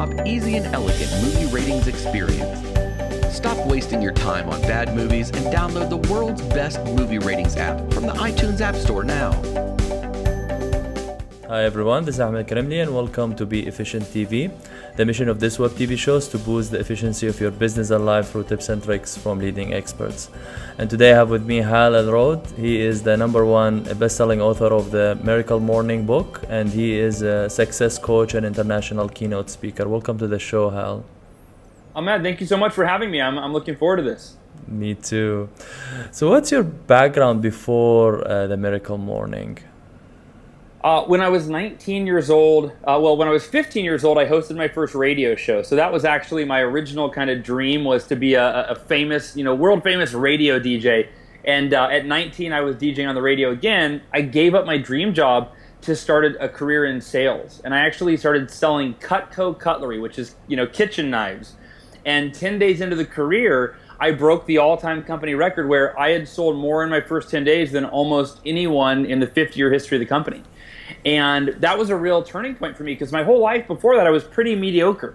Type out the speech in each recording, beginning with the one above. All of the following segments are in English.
one-stop, easy and elegant movie ratings experience. Stop wasting your time on bad movies and download the world's best movie ratings app from the iTunes App Store now. Hi everyone, this is Ahmed Karimli and welcome to Be Efficient TV. The mission of this web TV show is to boost the efficiency of your business and life through tips and tricks from leading experts. And today I have with me Hal Elrod. He is the #1 best-selling author of the Miracle Morning book, and he is a success coach and international keynote speaker. Welcome to the show, Hal. Ahmed, thank you so much for having me. I'm looking forward to this. Me too. So what's your background before the Miracle Morning? When I was 19 years old, when I was 15 years old, I hosted my first radio show. So that was actually my original kind of dream, was to be a famous, world famous radio DJ. And at 19, I was DJing on the radio again. I gave up my dream job to start a career in sales. And I actually started selling Cutco cutlery, which is, kitchen knives. And 10 days into the career, I broke the all-time company record where I had sold more in my first 10 days than almost anyone in the 50-year history of the company. And that was a real turning point for me, because my whole life before that I was pretty mediocre.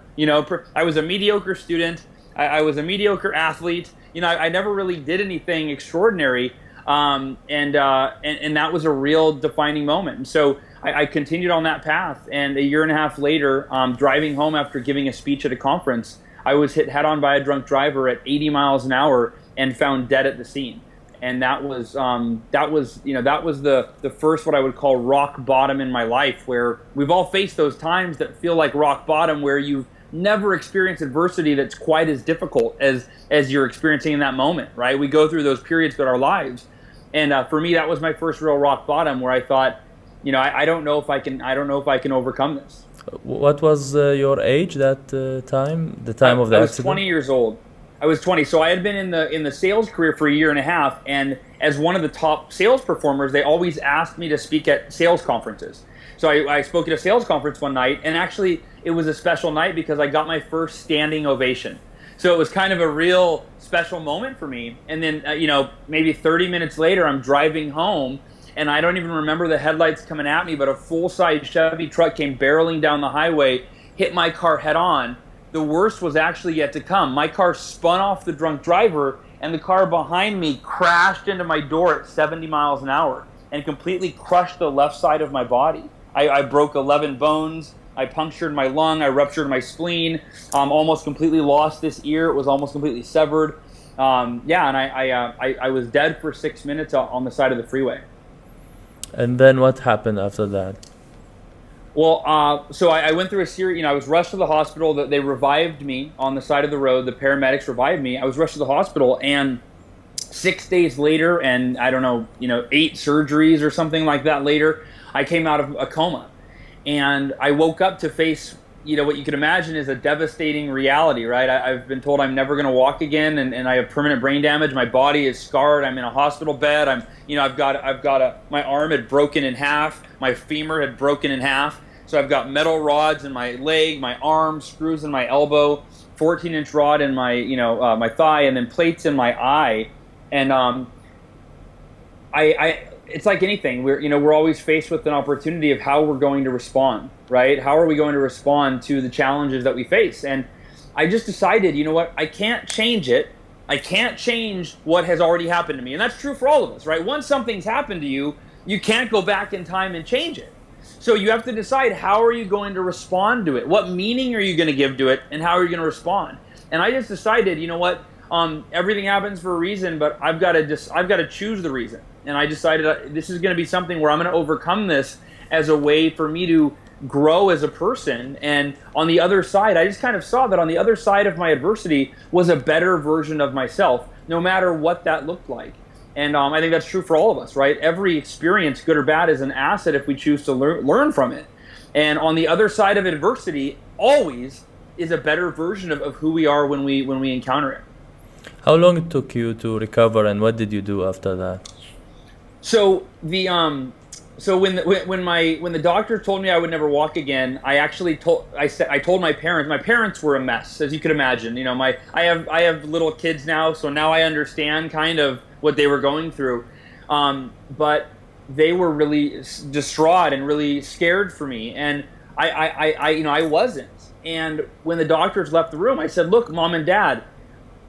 I was a mediocre student. I was a mediocre athlete. I never really did anything extraordinary. And that was a real defining moment. And so I continued on that path. And a year and a half later, driving home after giving a speech at a conference, I was hit head-on by a drunk driver at 80 miles an hour and found dead at the scene. And that was the first, what I would call, rock bottom in my life, where we've all faced those times that feel like rock bottom, where you've never experienced adversity that's quite as difficult as you're experiencing in that moment, right? We go through those periods throughout our lives. And for me, that was my first real rock bottom, where I thought, I don't know if I can overcome this. What was your age that time? The time of the accident? I was 20 years old. I was 20, so I had been in the sales career for a year and a half, and as one of the top sales performers, they always asked me to speak at sales conferences. So I spoke at a sales conference one night, and actually it was a special night because I got my first standing ovation. So it was kind of a real special moment for me. And then maybe 30 minutes later, I'm driving home, and I don't even remember the headlights coming at me, but a full-size Chevy truck came barreling down the highway, hit my car head on. The worst was actually yet to come. My car spun off the drunk driver, and the car behind me crashed into my door at 70 miles an hour and completely crushed the left side of my body. I broke 11 bones. I punctured my lung. I ruptured my spleen. Almost completely lost this ear. It was almost completely severed. And I was dead for 6 minutes on the side of the freeway. And then what happened after that? Well, so I went through a series. I was rushed to the hospital. They revived me on the side of the road. The paramedics revived me. I was rushed to the hospital, and 6 days later, and I don't know, 8 surgeries or something like that later, I came out of a coma, and I woke up to face, what you could imagine is a devastating reality, right? I've been told I'm never going to walk again, and I have permanent brain damage. My body is scarred. I'm in a hospital bed. My arm had broken in half. My femur had broken in half. So I've got metal rods in my leg, my arm, screws in my elbow, 14-inch rod in my, my thigh, and then plates in my eye. And it's like anything. We're always faced with an opportunity of how we're going to respond, right? How are we going to respond to the challenges that we face? And I just decided, I can't change it. I can't change what has already happened to me. And that's true for all of us, right? Once something's happened to you, you can't go back in time and change it. So you have to decide, how are you going to respond to it? What meaning are you going to give to it, and how are you going to respond? And I just decided, everything happens for a reason, but I've got to choose the reason. And I decided this is going to be something where I'm going to overcome this as a way for me to grow as a person. And on the other side, I just kind of saw that on the other side of my adversity was a better version of myself, no matter what that looked like. And I think that's true for all of us, right? Every experience, good or bad, is an asset if we choose to learn from it. And on the other side of adversity, always is a better version of who we are when we encounter it. How long it took you to recover, and what did you do after that? So when the doctor told me I would never walk again, I told my parents. My parents were a mess, as you could imagine. I have little kids now, so now I understand kind of what they were going through. But they were really distraught and really scared for me, and I wasn't. And when the doctors left the room, I said, look, Mom and Dad,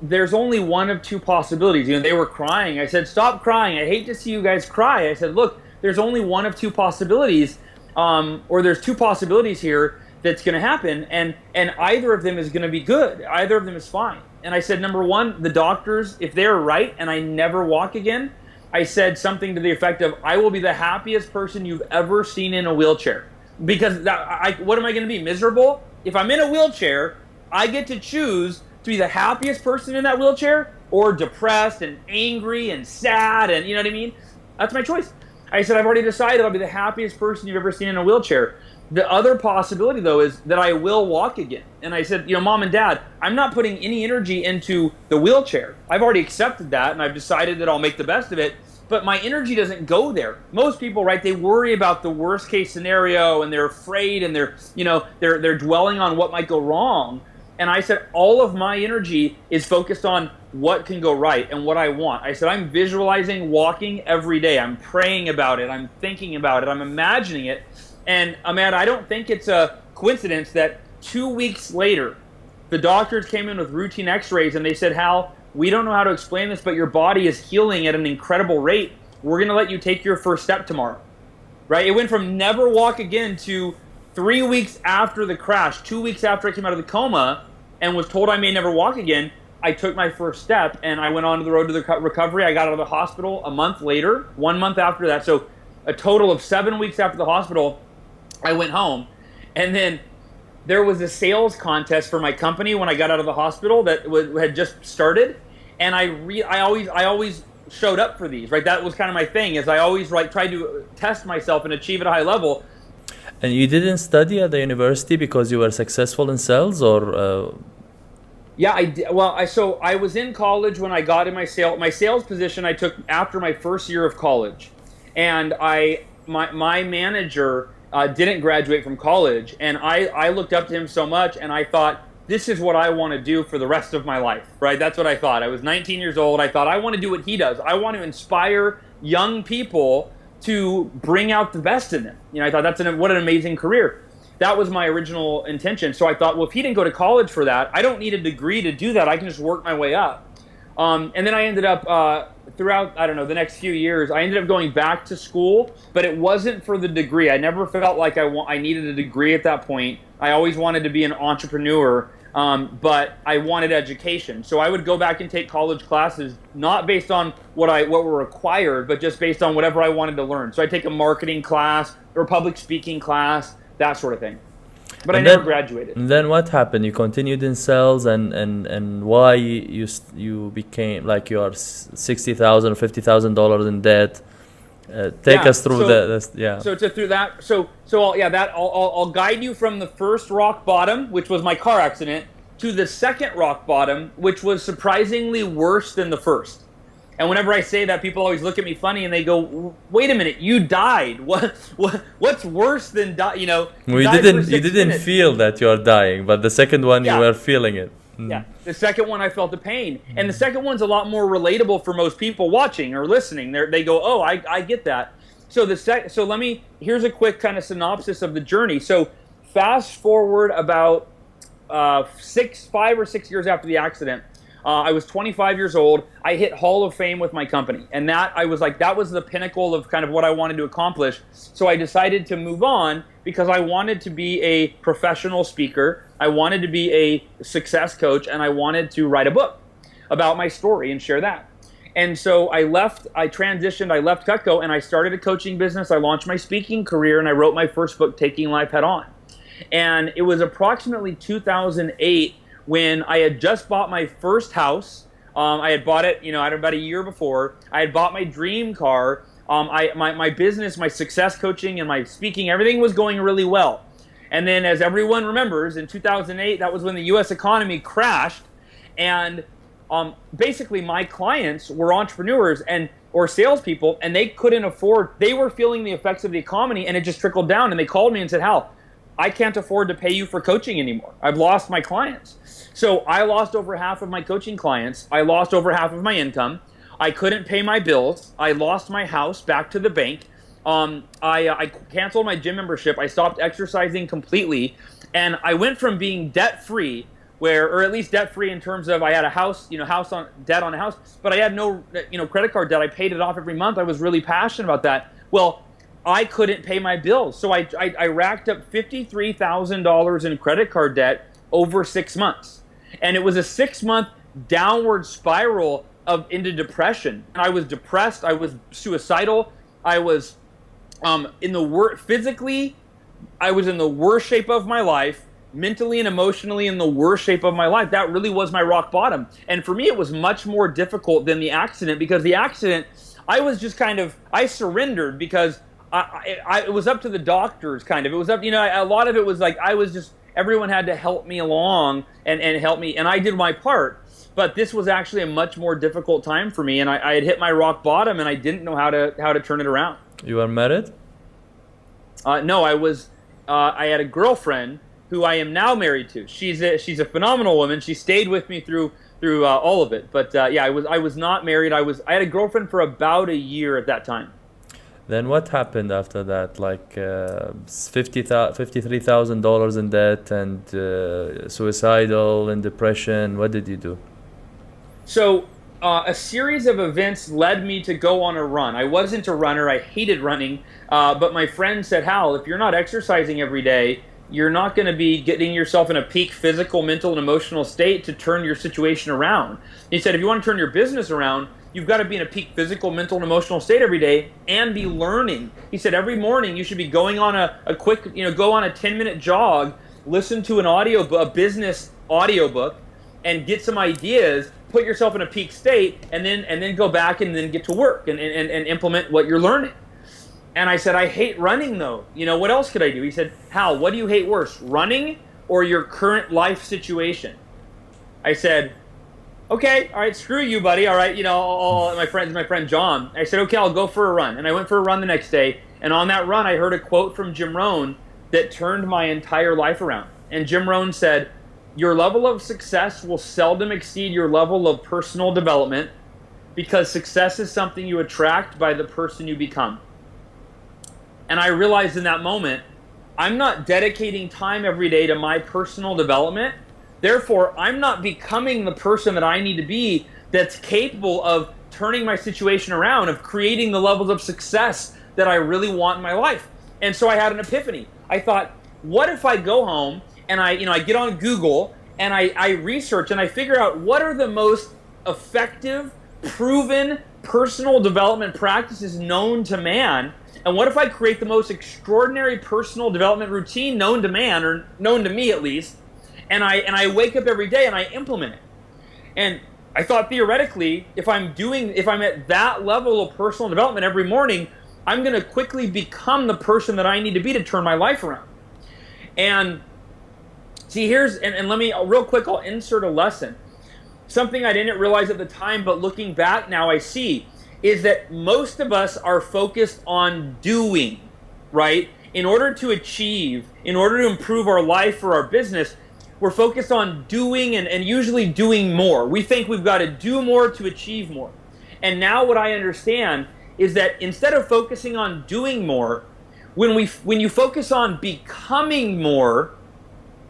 there's only one of two possibilities. They were crying. I said, stop crying. I hate to see you guys cry. I said, look, there's only one of two possibilities, or there's two possibilities here that's going to happen, and either of them is going to be good. Either of them is fine. And I said, number one, the doctors, if they're right and I never walk again, I said something to the effect of, I will be the happiest person you've ever seen in a wheelchair. Because what am I going to be, miserable? If I'm in a wheelchair, I get to choose to be the happiest person in that wheelchair, or depressed and angry and sad, and you know what I mean? That's my choice. I said, I've already decided I'll be the happiest person you've ever seen in a wheelchair. The other possibility, though, is that I will walk again. And I said, Mom and Dad, I'm not putting any energy into the wheelchair. I've already accepted that, and I've decided that I'll make the best of it. But my energy doesn't go there. Most people, right, they worry about the worst case scenario, and they're afraid, and they're dwelling on what might go wrong. And I said, all of my energy is focused on what can go right and what I want. I said, I'm visualizing walking every day. I'm praying about it. I'm thinking about it. I'm imagining it. And Ahmad, I don't think it's a coincidence that 2 weeks later, the doctors came in with routine x-rays and they said, Hal, we don't know how to explain this, but your body is healing at an incredible rate. We're going to let you take your first step tomorrow. Right? It went from never walk again to 3 weeks after the crash, 2 weeks after I came out of the coma and was told I may never walk again. I took my first step and I went on to the road to the recovery. I got out of the hospital a month later, 1 month after that. So a total of 7 weeks after the hospital, I went home. And then there was a sales contest for my company when I got out of the hospital that had just started. And I always showed up for these, right? That was kind of my thing, is I always tried to test myself and achieve at a high level. And you didn't study at the university because you were successful in sales, or? Yeah, I did. Well, I was in college when I got in my sales position. I took after my first year of college, and my manager didn't graduate from college, and I looked up to him so much, and I thought, this is what I want to do for the rest of my life, right? That's what I thought. I was 19 years old. I thought, I want to do what he does. I want to inspire young people to bring out the best in them. I thought, what an amazing career. That was my original intention. So I thought, well, if he didn't go to college for that, I don't need a degree to do that. I can just work my way up. And then I ended up, throughout, the next few years, I ended up going back to school, but it wasn't for the degree. I never felt like I needed a degree at that point. I always wanted to be an entrepreneur, but I wanted education. So I would go back and take college classes, not based on what were required, but just based on whatever I wanted to learn. So I'd take a marketing class or a public speaking class, that sort of thing. But I never graduated. And then what happened? You continued in sales, and why you became, like, you are $60,000 or $50,000 in debt? Take us through that. So through that. I'll guide you from the first rock bottom, which was my car accident, to the second rock bottom, which was surprisingly worse than the first. And whenever I say that, people always look at me funny and they go, "Wait a minute, you died. What's worse than die? You didn't feel that you are dying, but the second one you were feeling it." Yeah, the second one I felt the pain, and the second one's a lot more relatable for most people watching or listening. They go, "Oh, I get that." So here's a quick kind of synopsis of the journey. So fast forward about 5 or 6 years after the accident. I was 25 years old. I hit Hall of Fame with my company. And that was the pinnacle of kind of what I wanted to accomplish. So I decided to move on because I wanted to be a professional speaker. I wanted to be a success coach, and I wanted to write a book about my story and share that. And so I transitioned, I left Cutco, and I started a coaching business. I launched my speaking career, and I wrote my first book, Taking Life Head On. And it was approximately 2008 when I had just bought my first house. I had bought it, about a year before. I had bought my dream car. My business, my success coaching, and my speaking, everything was going really well. And then, as everyone remembers, in 2008, that was when the U.S. economy crashed. And basically, my clients were entrepreneurs or salespeople, and they couldn't afford. They were feeling the effects of the economy, and it just trickled down. And they called me and said, "Hal, I can't afford to pay you for coaching anymore. I've lost my clients." So I lost over half of my coaching clients. I lost over half of my income. I couldn't pay my bills. I lost my house back to the bank. I canceled my gym membership. I stopped exercising completely, and I went from being debt free, or at least debt free in terms of I had a house, debt on a house, but I had no, credit card debt. I paid it off every month. I was really passionate about that. Well, I couldn't pay my bills, so I racked up $53,000 in credit card debt over 6 months, and it was a 6-month downward spiral into depression. I was depressed. I was suicidal. I was physically, I was in the worst shape of my life. Mentally and emotionally in the worst shape of my life. That really was my rock bottom. And for me, it was much more difficult than the accident, because the accident, I was just I surrendered because it was up to the doctors, kind of. It was up, a lot of it was like everyone had to help me along and help me, and I did my part. But this was actually a much more difficult time for me, and I had hit my rock bottom, and I didn't know how to turn it around. You are married? No, I had a girlfriend who I am now married to. She's a phenomenal woman. She stayed with me through all of it. But yeah, I was not married. I had a girlfriend for about a year at that time. Then what happened after that? Like $53,000 in debt and suicidal and depression. What did you do? So a series of events led me to go on a run. I wasn't a runner. I hated running. But my friend said, Hal, if you're not exercising every day, you're not going to be getting yourself in a peak physical, mental, and emotional state to turn your situation around. He said, if you want to turn your business around, you've got to be in a peak physical, mental, and emotional state every day and be learning. He said, every morning you should be going on a quick, go on a 10-minute jog, listen to a business audiobook, and get some ideas, put yourself in a peak state, and then go back and then get to work and implement what you're learning. And I said, I hate running though. What else could I do? He said, Hal, what do you hate worse, running or your current life situation? I said, okay, all right, screw you, buddy. All right, my friend John. I said, okay, I'll go for a run. And I went for a run the next day. And on that run, I heard a quote from Jim Rohn that turned my entire life around. And Jim Rohn said, your level of success will seldom exceed your level of personal development, because success is something you attract by the person you become. And I realized in that moment, I'm not dedicating time every day to my personal development. Therefore, I'm not becoming the person that I need to be that's capable of turning my situation around, of creating the levels of success that I really want in my life. And so I had an epiphany. I thought, what if I go home and I get on Google and I research and I figure out what are the most effective, proven personal development practices known to man. And what if I create the most extraordinary personal development routine known to man, or known to me at least, and I wake up every day and I implement it. And I thought theoretically, if I'm at that level of personal development every morning, I'm going to quickly become the person that I need to be to turn my life around. And see, and let me, real quick, I'll insert a lesson. Something I didn't realize at the time, but looking back now I see, is that most of us are focused on doing, right? In order to achieve, in order to improve our life or our business, we're focused on doing and usually doing more. We think we've got to do more to achieve more. And now what I understand is that instead of focusing on doing more, when you focus on becoming more,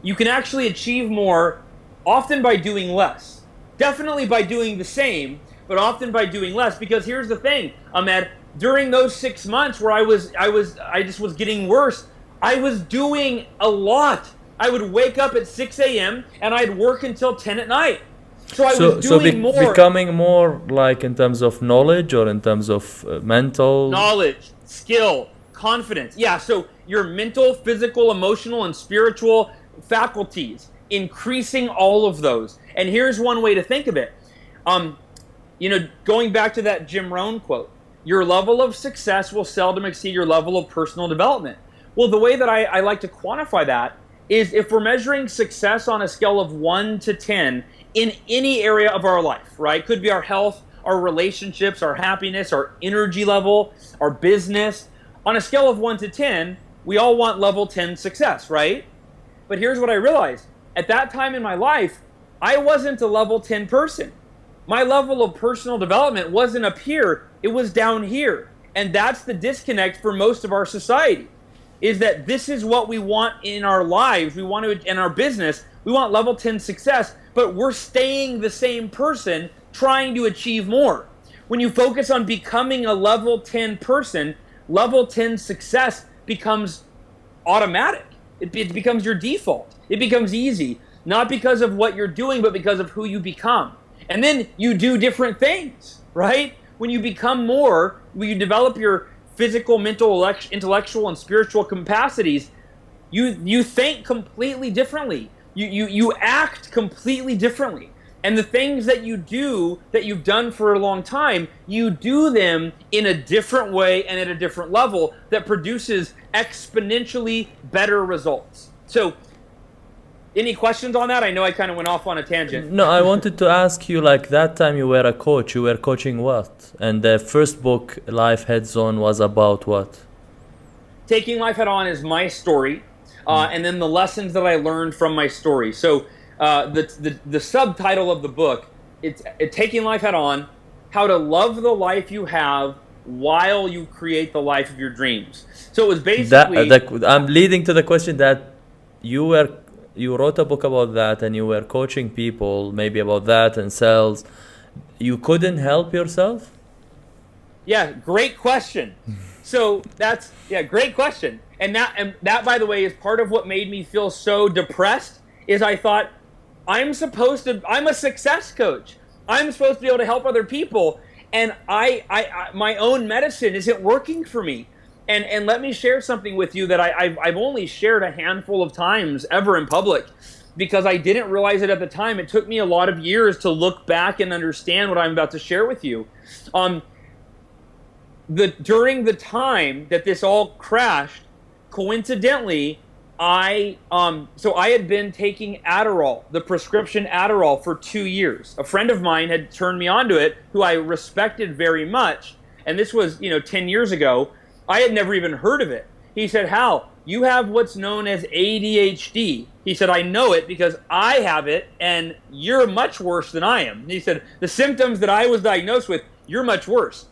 you can actually achieve more, often by doing less. Definitely by doing the same, but often by doing less. Because here's the thing, Ahmed, during those 6 months where I just was getting worse, I was doing a lot. I would wake up at 6 a.m. and I'd work until 10 at night. So I was doing more. Becoming more, like in terms of knowledge or in terms of mental? Knowledge, skill, confidence. Yeah, so your mental, physical, emotional, and spiritual faculties, increasing all of those. And here's one way to think of it. Going back to that Jim Rohn quote, your level of success will seldom exceed your level of personal development. Well, the way that I like to quantify that is if we're measuring success on a scale of 1 to 10 in any area of our life, right? Could be our health, our relationships, our happiness, our energy level, our business. On a scale of 1 to 10, we all want level 10 success, right? But here's what I realized. At that time in my life, I wasn't a level 10 person. My level of personal development wasn't up here, it was down here. And that's the disconnect for most of our society, is that this is what we want in our lives. We want to, in our business, we want level 10 success, but we're staying the same person trying to achieve more. When you focus on becoming a level 10 person, level 10 success becomes automatic. It becomes your default. It becomes easy, not because of what you're doing, but because of who you become. And then you do different things, right? When you become more, when you develop your physical, mental, intellectual, and spiritual capacities, you think completely differently. You act completely differently. And the things that you do, that you've done for a long time, you do them in a different way and at a different level that produces exponentially better results. So, any questions on that? I know I kind of went off on a tangent. No, I wanted to ask you, like, that time you were a coach, you were coaching what? And the first book, Life Heads On, was about what? Taking Life Head On is my story, and then the lessons that I learned from my story. So the subtitle of the book, it's Taking Life Head On, How to Love the Life You Have While You Create the Life of Your Dreams. So it was basically... I'm leading to the question that you wrote a book about that and you were coaching people maybe about that and sales. You couldn't help yourself? Yeah, great question. So great question. And that, by the way, is part of what made me feel so depressed, is I thought, I'm a success coach. I'm supposed to be able to help other people. And I my own medicine isn't working for me. And let me share something with you that I've only shared a handful of times ever in public, because I didn't realize it at the time. It took me a lot of years to look back and understand what I'm about to share with you. During the time that this all crashed, coincidentally, I had been taking Adderall, the prescription Adderall, for 2 years. A friend of mine had turned me onto it, who I respected very much, and this was 10 years ago. I had never even heard of it. He said, Hal, you have what's known as ADHD. He said, I know it because I have it, and you're much worse than I am. And he said, the symptoms that I was diagnosed with, you're much worse.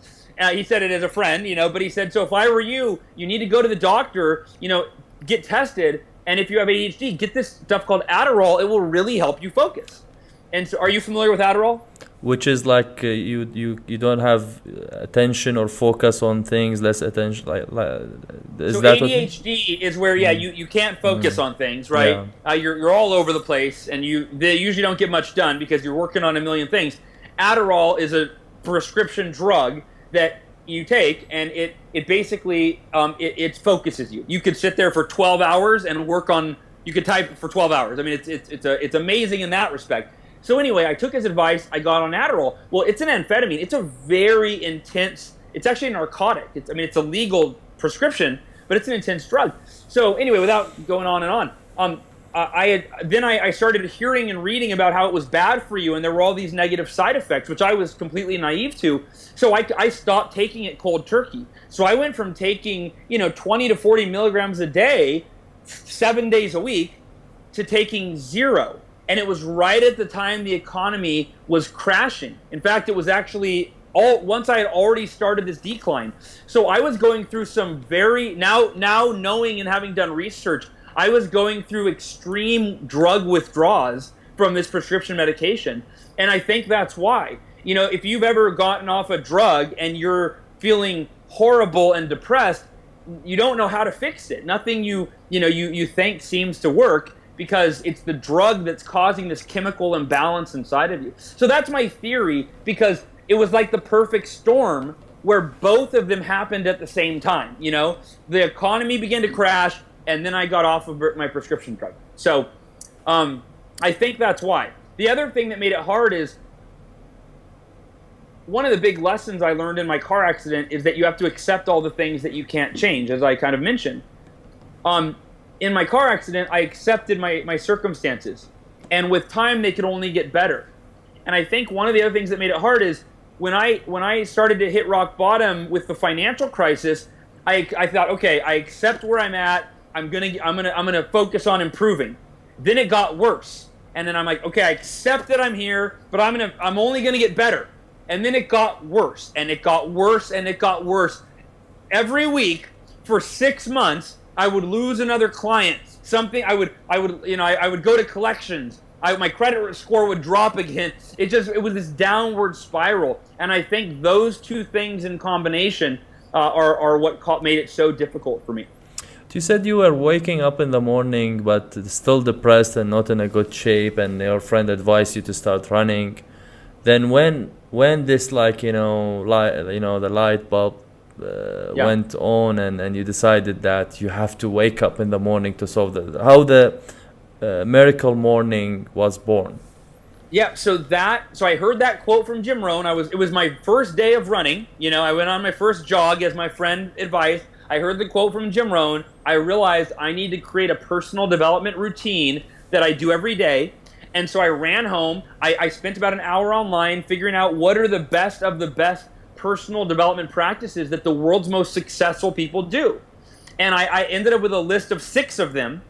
He said it as a friend, but he said, so if I were you, you need to go to the doctor, get tested, and if you have ADHD, get this stuff called Adderall. It will really help you focus. And so, are you familiar with Adderall? Which is like you don't have attention or focus on things, less attention. Is so that ADHD is where you can't focus on things, right? Yeah. You're all over the place, and they usually don't get much done because you're working on a million things. Adderall is a prescription drug that you take, and it basically it focuses you. You could sit there for 12 hours and work on. You could type for 12 hours. I mean, it's amazing in that respect. So anyway, I took his advice. I got on Adderall. Well, it's an amphetamine. It's a very intense. It's actually a narcotic. It's a legal prescription, but it's an intense drug. So anyway, without going on and on, I started hearing and reading about how it was bad for you, and there were all these negative side effects, which I was completely naive to. So I stopped taking it cold turkey. So I went from taking 20 to 40 milligrams a day, 7 days a week, to taking 0. And it was right at the time the economy was crashing. In fact, it was actually once I had already started this decline. So I was going through some now knowing and having done research, I was going through extreme drug withdrawals from this prescription medication. And I think that's why. If you've ever gotten off a drug and you're feeling horrible and depressed, you don't know how to fix it. Nothing you think seems to work, because it's the drug that's causing this chemical imbalance inside of you. So that's my theory, because it was like the perfect storm where both of them happened at the same time. The economy began to crash, and then I got off of my prescription drug. So I think that's why. The other thing that made it hard is, one of the big lessons I learned in my car accident is that you have to accept all the things that you can't change, as I kind of mentioned. In my car accident, I accepted my circumstances, and with time they could only get better. And I think one of the other things that made it hard is when I started to hit rock bottom with the financial crisis, I thought, okay, I accept where I'm at. I'm gonna focus on improving. Then it got worse, and then I'm like, okay, I accept that I'm here, but I'm only gonna get better. And then it got worse, and it got worse, and it got worse. every week for 6 months, I would lose another client. Something I would go to collections. My credit score would drop again. It was this downward spiral. And I think those two things in combination are what made it so difficult for me. You said you were waking up in the morning, but still depressed and not in a good shape, and your friend advised you to start running. Then when this the light bulb went on, and you decided that you have to wake up in the morning to solve how the miracle morning was born. Yeah, so I heard that quote from Jim Rohn. It was my first day of running. I went on my first jog as my friend advised. I heard the quote from Jim Rohn. I realized I need to create a personal development routine that I do every day. And so I ran home. I spent about an hour online figuring out what are the best of the best personal development practices that the world's most successful people do. And I ended up with a list of 6 of them.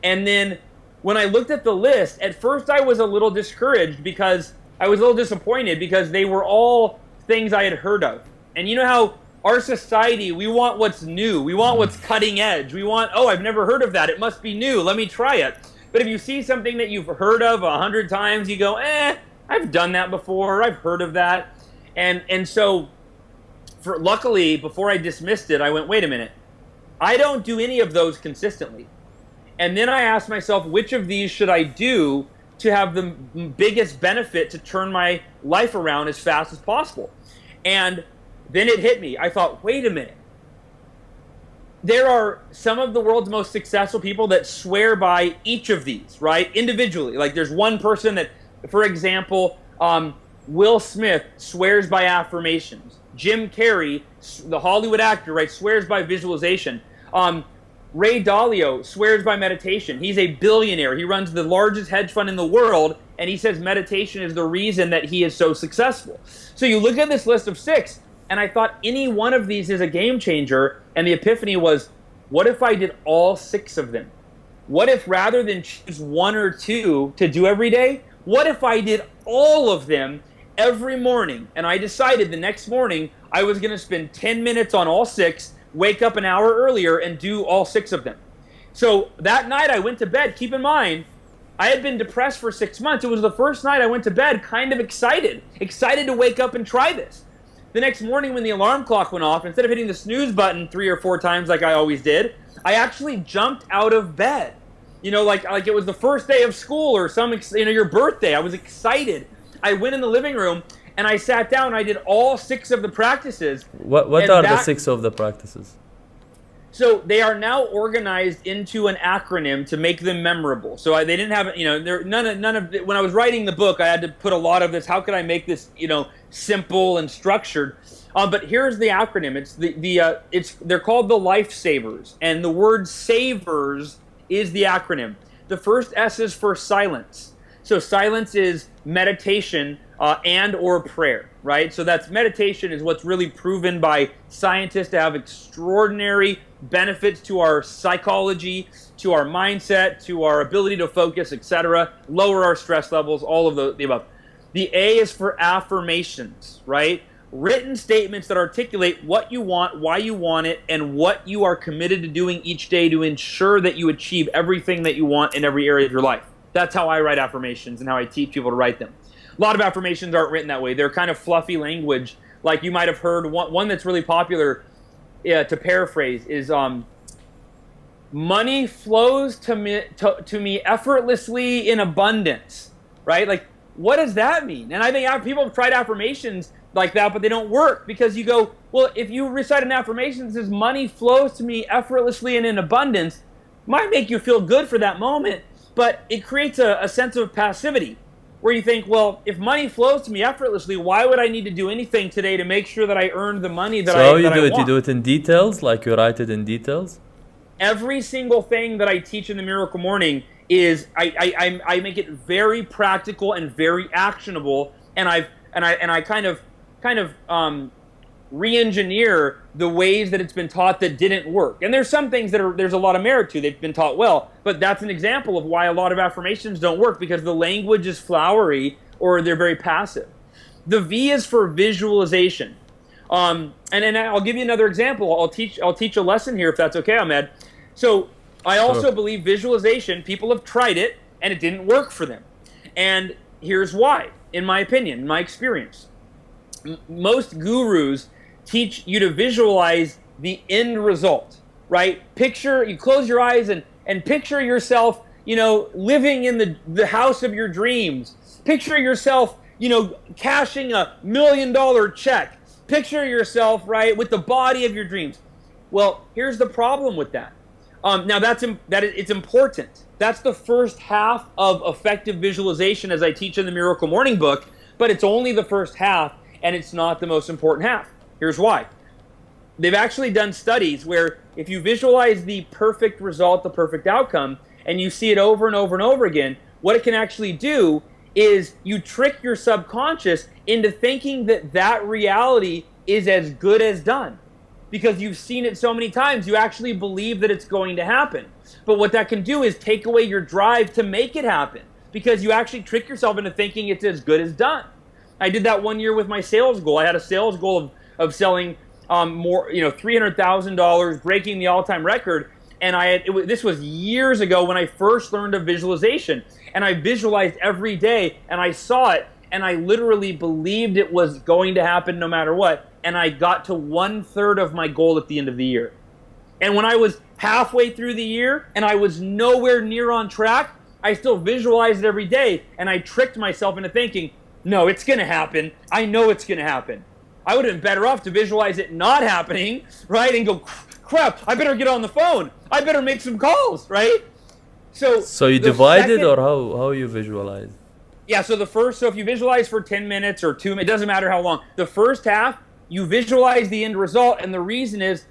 And then when I looked at the list, at first I was a little discouraged because I was a little disappointed because they were all things I had heard of. And you know how our society, we want what's new. We want what's cutting edge. We want, I've never heard of that. It must be new. Let me try it. But if you see something that you've heard of 100 times, you go, I've done that before. I've heard of that. And so luckily, before I dismissed it, I went, wait a minute. I don't do any of those consistently. And then I asked myself, which of these should I do to have the biggest benefit to turn my life around as fast as possible? And then it hit me. I thought, wait a minute. There are some of the world's most successful people that swear by each of these, right? Individually. Like there's one person that, for example, Will Smith swears by affirmations. Jim Carrey, the Hollywood actor, right, swears by visualization. Ray Dalio swears by meditation. He's a billionaire. He runs the largest hedge fund in the world, and he says meditation is the reason that he is so successful. So you look at this list of 6, and I thought any one of these is a game changer, and the epiphany was, what if I did all 6 of them? What if rather than choose 1 or 2 to do every day, what if I did all of them every morning? And I decided the next morning I was going to spend 10 minutes on all 6, wake up an hour earlier, and do all 6 of them. So that night I went to bed. Keep in mind, I had been depressed for 6 months. It was the first night I went to bed kind of excited to wake up and try this. The next morning when the alarm clock went off, instead of hitting the snooze button 3 or 4 times like I always did, I actually jumped out of bed. Like it was the first day of school or your birthday. I was excited. I went in the living room and I sat down. I did all 6 of the practices. What are the 6 of the practices? So they are now organized into an acronym to make them memorable. So they didn't have, none of when I was writing the book, I had to put a lot of this. How could I make this, simple and structured? But here's the acronym. It's they're called the Lifesavers, and the word savers is the acronym. The first S is for silence. So silence is meditation and or prayer, right? So that's meditation is what's really proven by scientists to have extraordinary benefits to our psychology, to our mindset, to our ability to focus, etc., lower our stress levels, all of the above. The A is for affirmations, right? Written statements that articulate what you want, why you want it, and what you are committed to doing each day to ensure that you achieve everything that you want in every area of your life. That's how I write affirmations and how I teach people to write them. A lot of affirmations aren't written that way. They're kind of fluffy language. Like you might have heard one that's really popular, to paraphrase, is money flows to me effortlessly in abundance, right? Like, what does that mean? And I think people have tried affirmations like that, but they don't work because you go, well, if you recite an affirmation that says money flows to me effortlessly and in abundance, might make you feel good for that moment, but it creates a sense of passivity where you think, well, if money flows to me effortlessly, why would I need to do anything today to make sure that I earn the money that I want? So how you do it? You do it in details, like you write it in details? Every single thing that I teach in the Miracle Morning is I make it very practical and very actionable, and I kind of re-engineer the ways that it's been taught that didn't work. And there's some things that there's a lot of merit to. They've been taught well, but that's an example of why a lot of affirmations don't work, because the language is flowery or they're very passive. The V is for visualization. And then I'll give you another example. I'll teach a lesson here if that's okay, Ahmed. So I also Sure. believe visualization, people have tried it and it didn't work for them. And here's why, in my opinion, in my experience. Most gurus teach you to visualize the end result, right? You close your eyes and picture yourself, living in the house of your dreams. Picture yourself, cashing $1 million check. Picture yourself, right, with the body of your dreams. Well, here's the problem with that. Now it's important. That's the first half of effective visualization, as I teach in the Miracle Morning book, but it's only the first half, and it's not the most important half. Here's why. They've actually done studies where if you visualize the perfect result, the perfect outcome, and you see it over and over and over again, what it can actually do is you trick your subconscious into thinking that reality is as good as done. Because you've seen it so many times, you actually believe that it's going to happen. But what that can do is take away your drive to make it happen, because you actually trick yourself into thinking it's as good as done. I did that one year with my sales goal. I had a sales goal of selling $300,000, breaking the all-time record. And this was years ago when I first learned of visualization. And I visualized every day, and I saw it, and I literally believed it was going to happen no matter what. And I got to 1/3 of my goal at the end of the year. And when I was halfway through the year and I was nowhere near on track, I still visualized it every day, and I tricked myself into thinking, no, it's going to happen. I know it's going to happen. I would have been better off to visualize it not happening, right? And go, crap, I better get on the phone. I better make some calls, right? So you divided, or how you visualize? Yeah, so if you visualize for 10 minutes or 2 minutes, it doesn't matter how long. The first half, you visualize the end result, and the reason is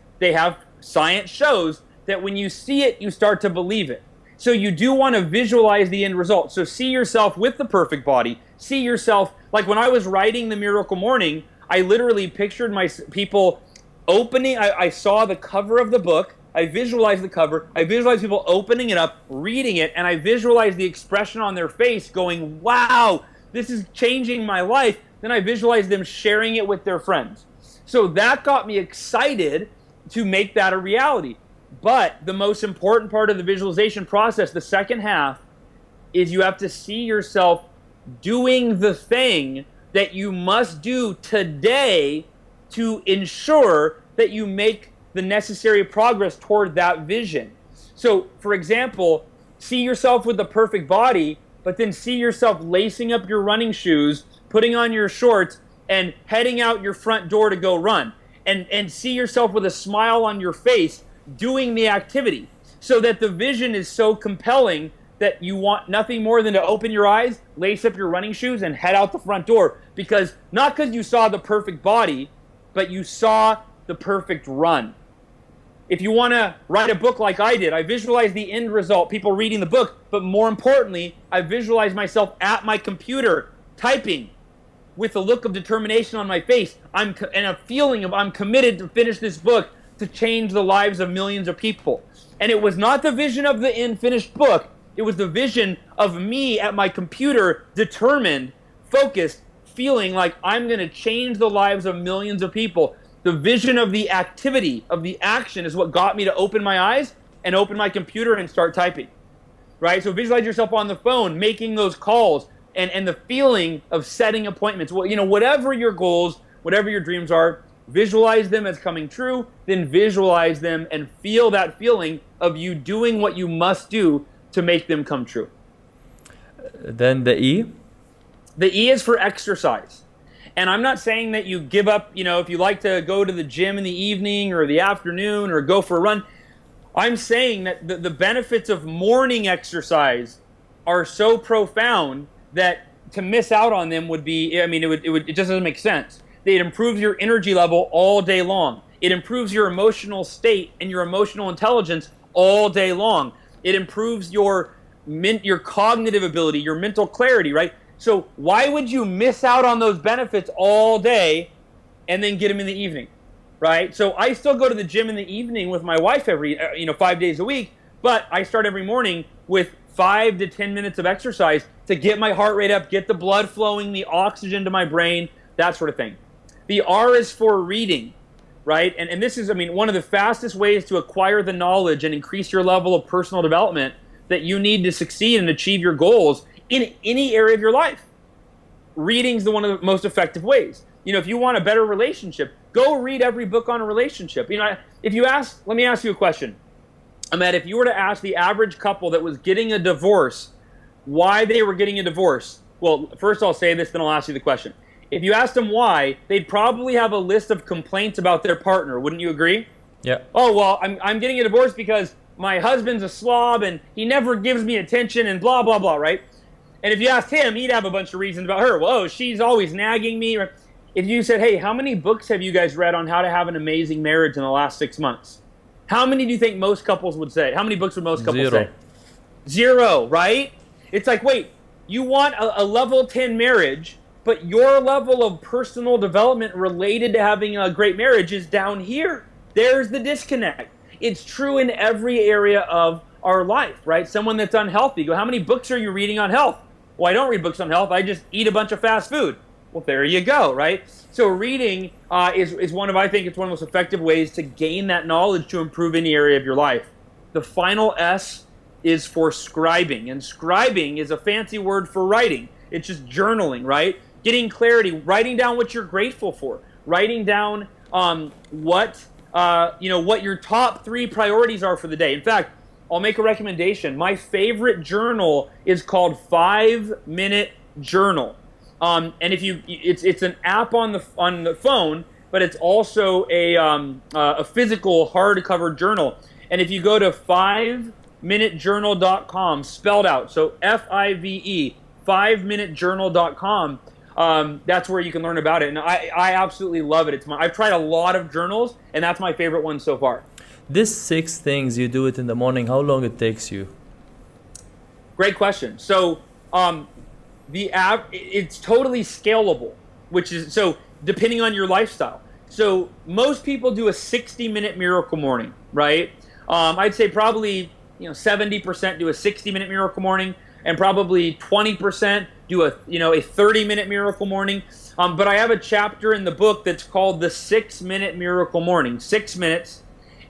science shows that when you see it, you start to believe it. So you do want to visualize the end result. So see yourself with the perfect body. See yourself, like when I was writing the Miracle Morning, I literally pictured people opening. I saw the cover of the book. I visualized the cover. I visualized people opening it up, reading it, and I visualized the expression on their face going, wow, this is changing my life. Then I visualized them sharing it with their friends. So that got me excited to make that a reality. But the most important part of the visualization process, the second half, is you have to see yourself doing the thing that you must do today to ensure that you make the necessary progress toward that vision. So, for example, see yourself with the perfect body, but then see yourself lacing up your running shoes, putting on your shorts, and heading out your front door to go run. And see yourself with a smile on your face doing the activity, so that the vision is so compelling that you want nothing more than to open your eyes, lace up your running shoes, and head out the front door. Because not because you saw the perfect body, but you saw the perfect run. If you want to write a book like I did, I visualize the end result, people reading the book, but more importantly, I visualize myself at my computer typing with a look of determination on my face, and a feeling of I'm committed to finish this book to change the lives of millions of people. And it was not the vision of the end finished book, it was the vision of me at my computer, determined, focused, feeling like I'm going to change the lives of millions of people. The vision of the activity, of the action, is what got me to open my eyes and open my computer and start typing. Right? So visualize yourself on the phone, making those calls, and the feeling of setting appointments. Well, whatever your goals, whatever your dreams are, visualize them as coming true, then visualize them and feel that feeling of you doing what you must do to make them come true. Then the E? The E is for exercise. And I'm not saying that you give up, if you like to go to the gym in the evening or the afternoon or go for a run. I'm saying that the benefits of morning exercise are so profound that to miss out on them would be, it just doesn't make sense. It improves your energy level all day long. It improves your emotional state and your emotional intelligence all day long. It improves your cognitive ability, your mental clarity, right? So why would you miss out on those benefits all day and then get them in the evening, right? So I still go to the gym in the evening with my wife every, 5 days a week, but I start every morning with 5 to 10 minutes of exercise to get my heart rate up, get the blood flowing, the oxygen to my brain, that sort of thing. The R is for reading, right? And this is, I mean, one of the fastest ways to acquire the knowledge and increase your level of personal development that you need to succeed and achieve your goals in any area of your life. Reading's one of the most effective ways. You know, if you want a better relationship, go read every book on a relationship. You know, let me ask you a question. Ahmed, if you were to ask the average couple that was getting a divorce why they were getting a divorce, well, first I'll say this, then I'll ask you the question. If you asked them why, they'd probably have a list of complaints about their partner. Wouldn't you agree? Yeah. Oh, well, I'm getting a divorce because my husband's a slob and he never gives me attention and blah, blah, blah, right? And if you asked him, he'd have a bunch of reasons about her. Well, oh, she's always nagging me. If you said, hey, how many books have you guys read on how to have an amazing marriage in the last 6 months? How many do you think most couples would say? How many books would most couples say? Zero, right? It's like, wait, you want a level 10 marriage, but your level of personal development related to having a great marriage is down here. There's the disconnect. It's true in every area of our life, right? Someone that's unhealthy, go, how many books are you reading on health? Well, I don't read books on health. I just eat a bunch of fast food. Well, there you go, right? So reading is one of, I think it's one of the most effective ways to gain that knowledge to improve any area of your life. The final S is for scribing, and scribing is a fancy word for writing. It's just journaling, right? Getting clarity, writing down what you're grateful for, writing down what your top 3 priorities are for the day. In fact, I'll make a recommendation. My favorite journal is called 5-Minute Journal. And if it's an app on the phone, but it's also a physical hardcover journal. And if you go to 5minutejournal.com, spelled out, so FIVE, 5minutejournal.com, that's where you can learn about it. And I absolutely love it. I've tried a lot of journals, and that's my favorite one so far. This 6 things, you do it in the morning, how long it takes you? Great question. So it's totally scalable, which is, so depending on your lifestyle. So most people do a 60-minute miracle morning, right? I'd say probably 70% do a 60-minute miracle morning, and probably 20% do a 30-minute miracle morning. But I have a chapter in the book that's called the 6-minute miracle morning, 6 minutes,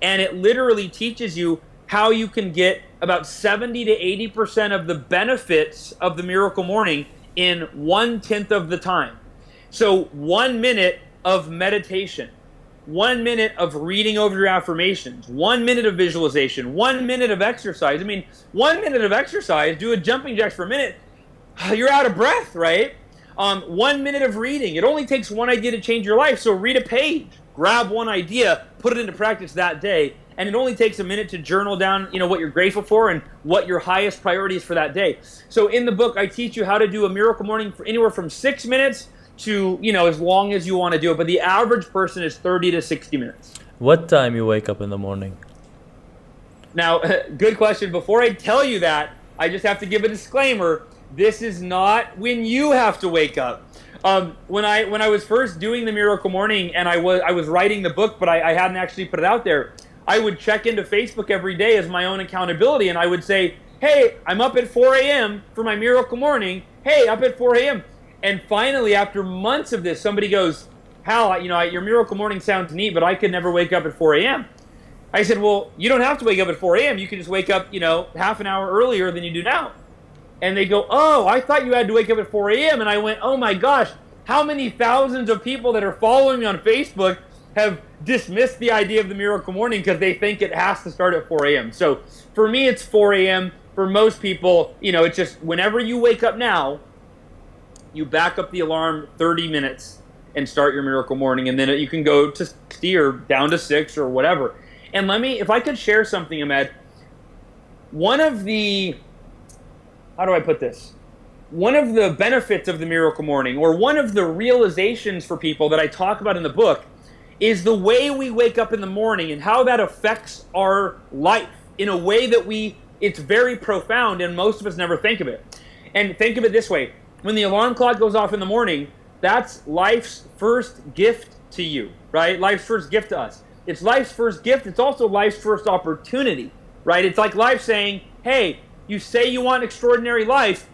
and it literally teaches you how you can get about 70 to 80% of the benefits of the miracle morning in 1/10 of the time. So 1 minute of meditation, 1 minute of reading over your affirmations, 1 minute of visualization, 1 minute of exercise. I mean, 1 minute of exercise, do a jumping jacks for a minute, you're out of breath, right? 1 minute of reading. It only takes one idea to change your life. So read a page, grab one idea, put it into practice that day. And it only takes a minute to journal down, what you're grateful for and what your highest priority is for that day. So in the book, I teach you how to do a miracle morning for anywhere from 6 minutes to, as long as you want to do it. But the average person is 30 to 60 minutes. What time you wake up in the morning? Now, good question. Before I tell you that, I just have to give a disclaimer. This is not when you have to wake up. When I was first doing the miracle morning and I was writing the book, but I hadn't actually put it out there, I would check into Facebook every day as my own accountability, and I would say, hey, I'm up at 4 a.m. for my miracle morning. Hey, up at 4 a.m. And finally, after months of this, somebody goes, Hal, your miracle morning sounds neat, but I could never wake up at 4 a.m. I said, well, you don't have to wake up at 4 a.m. You can just wake up, half an hour earlier than you do now. And they go, oh, I thought you had to wake up at 4 a.m. And I went, oh my gosh, how many thousands of people that are following me on Facebook have dismissed the idea of the miracle morning because they think it has to start at 4 a.m. So for me, it's 4 a.m. For most people, it's just whenever you wake up now, you back up the alarm 30 minutes and start your miracle morning. And then you can go to 60 or down to 6 or whatever. And if I could share something, Ahmed, one of the benefits of the miracle morning, or one of the realizations for people that I talk about in the book, is the way we wake up in the morning and how that affects our life in a way that it's very profound and most of us never think of it. And think of it this way. When the alarm clock goes off in the morning, that's life's first gift to you, right? Life's first gift to us. It's life's first gift. It's also life's first opportunity, right? It's like life saying, hey, you say you want an extraordinary life.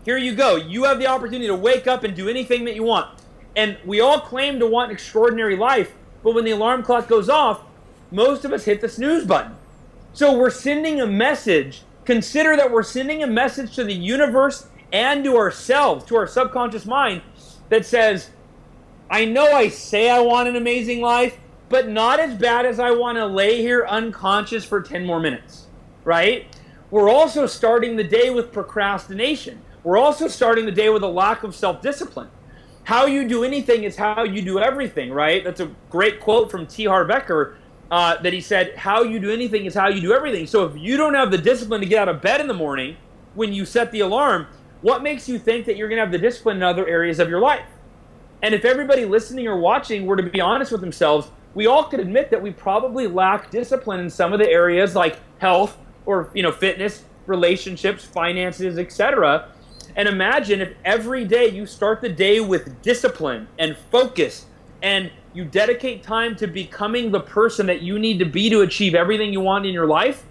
Here you go. You have the opportunity to wake up and do anything that you want. And we all claim to want an extraordinary life, but when the alarm clock goes off, most of us hit the snooze button. So we're sending a message. Consider that we're sending a message to the universe and to ourselves, to our subconscious mind, that says, I know I say I want an amazing life, but not as bad as I want to lay here unconscious for 10 more minutes, right? We're also starting the day with procrastination. We're also starting the day with a lack of self-discipline. How you do anything is how you do everything, right? That's a great quote from T. Harv Eker that he said, how you do anything is how you do everything. So if you don't have the discipline to get out of bed in the morning when you set the alarm, what makes you think that you're going to have the discipline in other areas of your life? And if everybody listening or watching were to be honest with themselves, we all could admit that we probably lack discipline in some of the areas like health or fitness, relationships, finances, etc. And imagine if every day you start the day with discipline and focus and you dedicate time to becoming the person that you need to be to achieve everything you want in your life,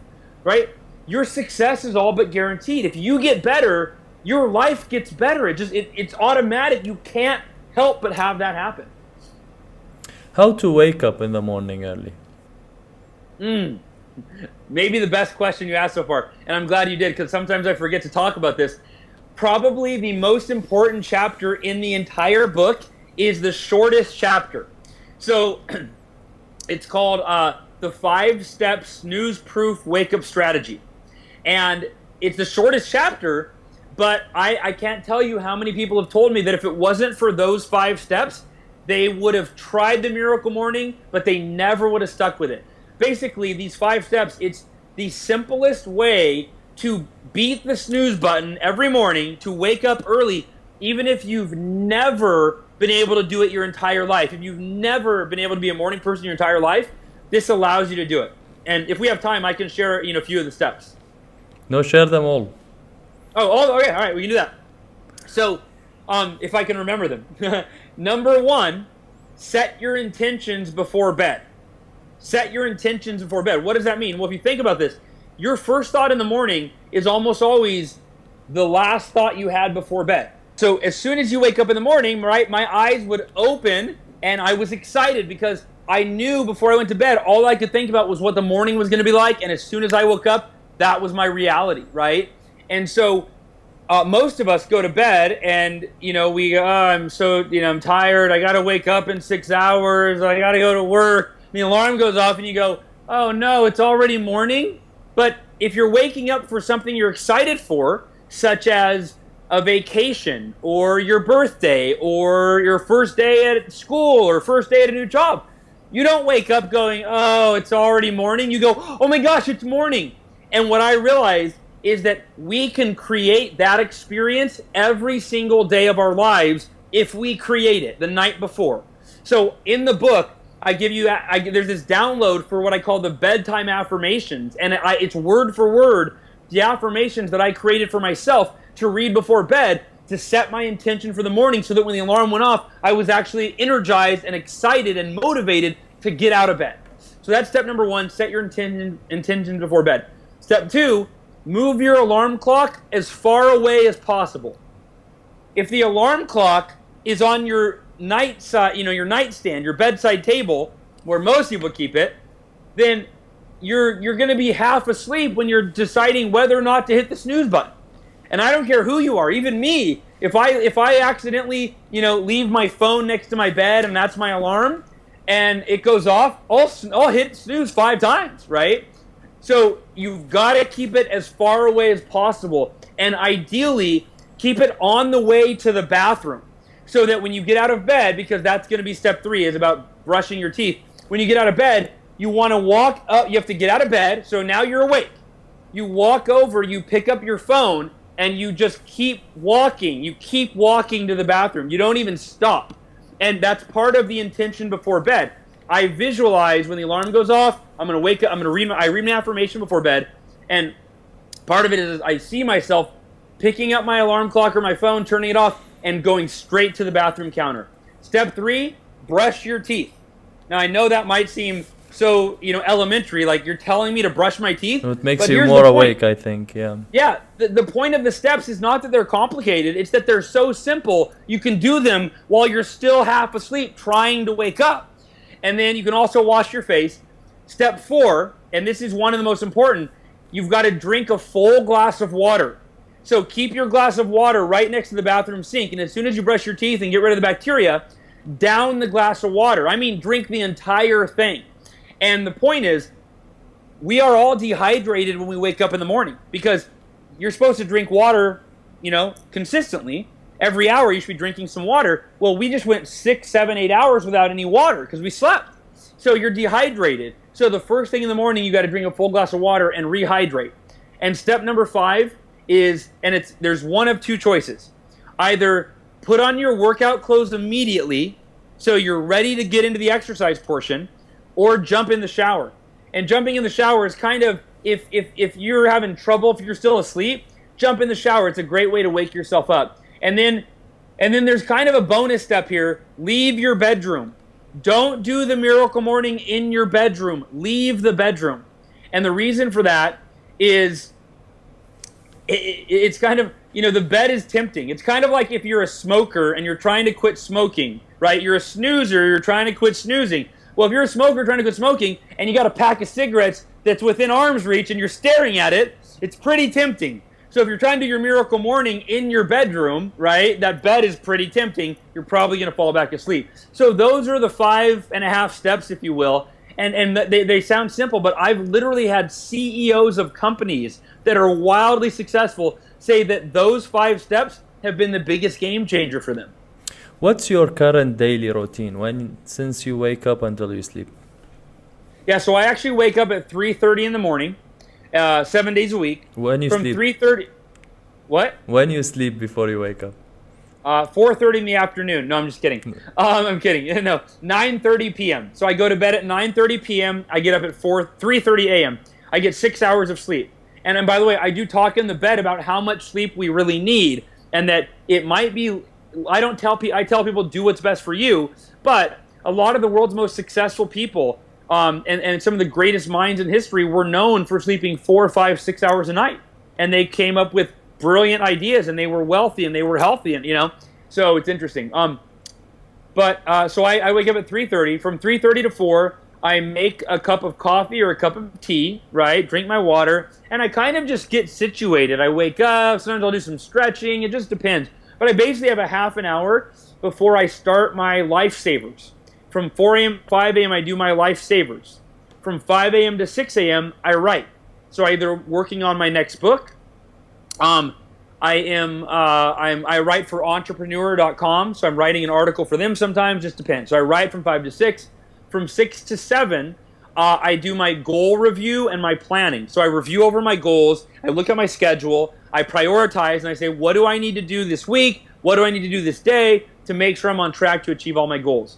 right? Your success is all but guaranteed. If you get better, your life gets better. It's automatic. You can't help but have that happen. How to wake up in the morning early? Maybe the best question you asked so far, and I'm glad you did, because sometimes I forget to talk about this. Probably the most important chapter in the entire book is the shortest chapter. So it's called the 5-Step Snooze-Proof Wake-Up Strategy. And it's the shortest chapter, but I can't tell you how many people have told me that if it wasn't for those 5 steps, they would have tried the Miracle Morning, but they never would have stuck with it. Basically, these 5 steps, it's the simplest way to beat the snooze button every morning, to wake up early, even if you've never been able to do it your entire life. If you've never been able to be a morning person your entire life, this allows you to do it. And if we have time, I can share a few of the steps. No, share them all. Oh, okay, all right, we can do that. So, if I can remember them. Number 1, set your intentions before bed. Set your intentions before bed. What does that mean? Well, if you think about this, your first thought in the morning is almost always the last thought you had before bed. So as soon as you wake up in the morning, right, my eyes would open and I was excited because I knew before I went to bed, all I could think about was what the morning was going to be like. And as soon as I woke up, that was my reality, right? And so most of us go to bed and, I'm so, I'm tired. I got to wake up in 6 hours. I got to go to work. The alarm goes off and you go, oh no, it's already morning. But if you're waking up for something you're excited for, such as a vacation or your birthday or your first day at school or first day at a new job, you don't wake up going, oh, it's already morning. You go, oh my gosh, it's morning. And what I realized is that we can create that experience every single day of our lives if we create it the night before. So in the book, I give you, there's this download for what I call the bedtime affirmations, and it's word for word the affirmations that I created for myself to read before bed to set my intention for the morning, so that when the alarm went off, I was actually energized and excited and motivated to get out of bed. So that's step number 1, set your intention before bed. Step 2, move your alarm clock as far away as possible. If the alarm clock is on your your nightstand, your bedside table, where most people keep it, then you're going to be half asleep when you're deciding whether or not to hit the snooze button. And I don't care who you are, even me, if I accidentally, leave my phone next to my bed and that's my alarm and it goes off, I'll hit snooze 5 times, right? So you've got to keep it as far away as possible, and ideally keep it on the way to the bathroom. So that when you get out of bed, because that's going to be step 3, is about brushing your teeth. When you get out of bed, you want to walk up. You have to get out of bed. So now you're awake. You walk over, you pick up your phone, and you just keep walking. You keep walking to the bathroom. You don't even stop. And that's part of the intention before bed. I visualize when the alarm goes off, I'm going to wake up. I read my affirmation before bed. And part of it is I see myself picking up my alarm clock or my phone, turning it off, and going straight to the bathroom counter. Step 3, brush your teeth. Now, I know that might seem so elementary. Like, you're telling me to brush my teeth. It makes but you here's more the point. awake, I think. Yeah. Yeah, the point of the steps is not that they're complicated. It's that they're so simple. You can do them while you're still half asleep trying to wake up. And then you can also wash your face. Step 4, and this is one of the most important, you've got to drink a full glass of water. So keep your glass of water right next to the bathroom sink, and as soon as you brush your teeth and get rid of the bacteria, down the glass of water. I mean, drink the entire thing. And the point is, we are all dehydrated when we wake up in the morning because you're supposed to drink water, consistently. Every hour you should be drinking some water. Well, we just went 6, 7, 8 hours without any water because we slept. So you're dehydrated. So the first thing in the morning, you got to drink a full glass of water and rehydrate. And step number 5 is, there's one of 2 choices. Either put on your workout clothes immediately so you're ready to get into the exercise portion, or jump in the shower. And jumping in the shower is kind of, if you're having trouble, if you're still asleep, jump in the shower. It's a great way to wake yourself up. And then there's kind of a bonus step here. Leave your bedroom. Don't do the miracle morning in your bedroom. Leave the bedroom. And the reason for that is it's kind of, the bed is tempting. It's kind of like if you're a smoker and you're trying to quit smoking, right? You're a snoozer, you're trying to quit snoozing. Well, if you're a smoker trying to quit smoking and you got a pack of cigarettes that's within arm's reach and you're staring at it, it's pretty tempting. So if you're trying to do your miracle morning in your bedroom, right, that bed is pretty tempting. You're probably going to fall back asleep. So those are the 5.5 steps, if you will. And they sound simple, but I've literally had CEOs of companies that are wildly successful say that those 5 steps have been the biggest game changer for them. What's your current daily routine since you wake up until you sleep? Yeah, so I actually wake up at 3:30 in the morning, 7 days a week. When you sleep? From 3:30. What? When you sleep before you wake up? 4:30 in the afternoon. No, I'm just kidding. I'm kidding. No, 9:30 p.m. So I go to bed at 9:30 p.m. I get up at 3:30 a.m. I get 6 hours of sleep. And by the way, I do talk in the bed about how much sleep we really need, and that it might be. I tell people do what's best for you, but a lot of the world's most successful people and some of the greatest minds in history were known for sleeping 4, 5, 6 hours a night, and they came up with brilliant ideas, and they were wealthy, and they were healthy, and so it's interesting. So I wake up at 3:30. From 3:30 to 4, I make a cup of coffee or a cup of tea, right? Drink my water, and I kind of just get situated. I wake up. Sometimes I'll do some stretching. It just depends. But I basically have a half an hour before I start my lifesavers. From 4 a.m. to 5 a.m. I do my lifesavers. From 5 a.m. to 6 a.m. I write. So either working on my next book. I write for entrepreneur.com, so I'm writing an article for them sometimes, just depends. So I write from 5 to 6. From 6 to 7, I do my goal review and my planning. So I review over my goals, I look at my schedule, I prioritize, and I say, what do I need to do this week? What do I need to do this day to make sure I'm on track to achieve all my goals?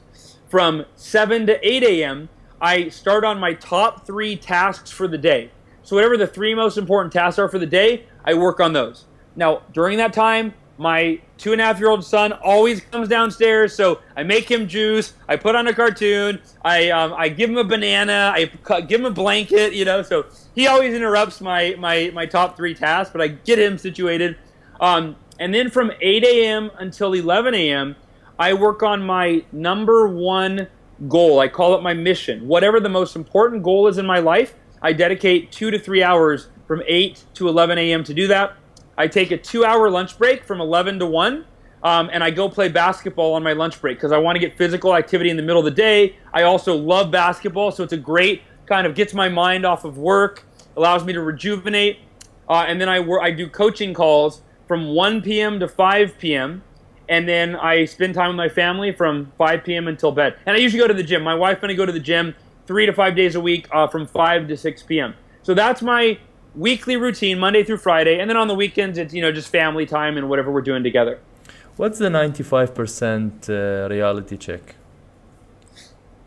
From 7 to 8 a.m., I start on my top 3 tasks for the day. So whatever the 3 most important tasks are for the day, I work on those. Now, during that time, my 2.5-year-old son always comes downstairs, so I make him juice, I put on a cartoon, I give him a banana, I give him a blanket, so he always interrupts my top 3 tasks, but I get him situated. And then from 8 a.m. until 11 a.m., I work on my number 1 goal. I call it my mission. Whatever the most important goal is in my life, I dedicate 2 to 3 hours from 8 to 11 a.m. to do that. I take a 2-hour lunch break from 11 to 1, and I go play basketball on my lunch break because I want to get physical activity in the middle of the day. I also love basketball, so it's a great kind of gets my mind off of work, allows me to rejuvenate. And then I do coaching calls from 1 p.m. to 5 p.m., and then I spend time with my family from 5 p.m. until bed. And I usually go to the gym. My wife and I go to the gym 3 to 5 days a week from 5 to 6 p.m. So that's my weekly routine, Monday through Friday, and then on the weekends it's just family time and whatever we're doing together. What's the 95% reality check?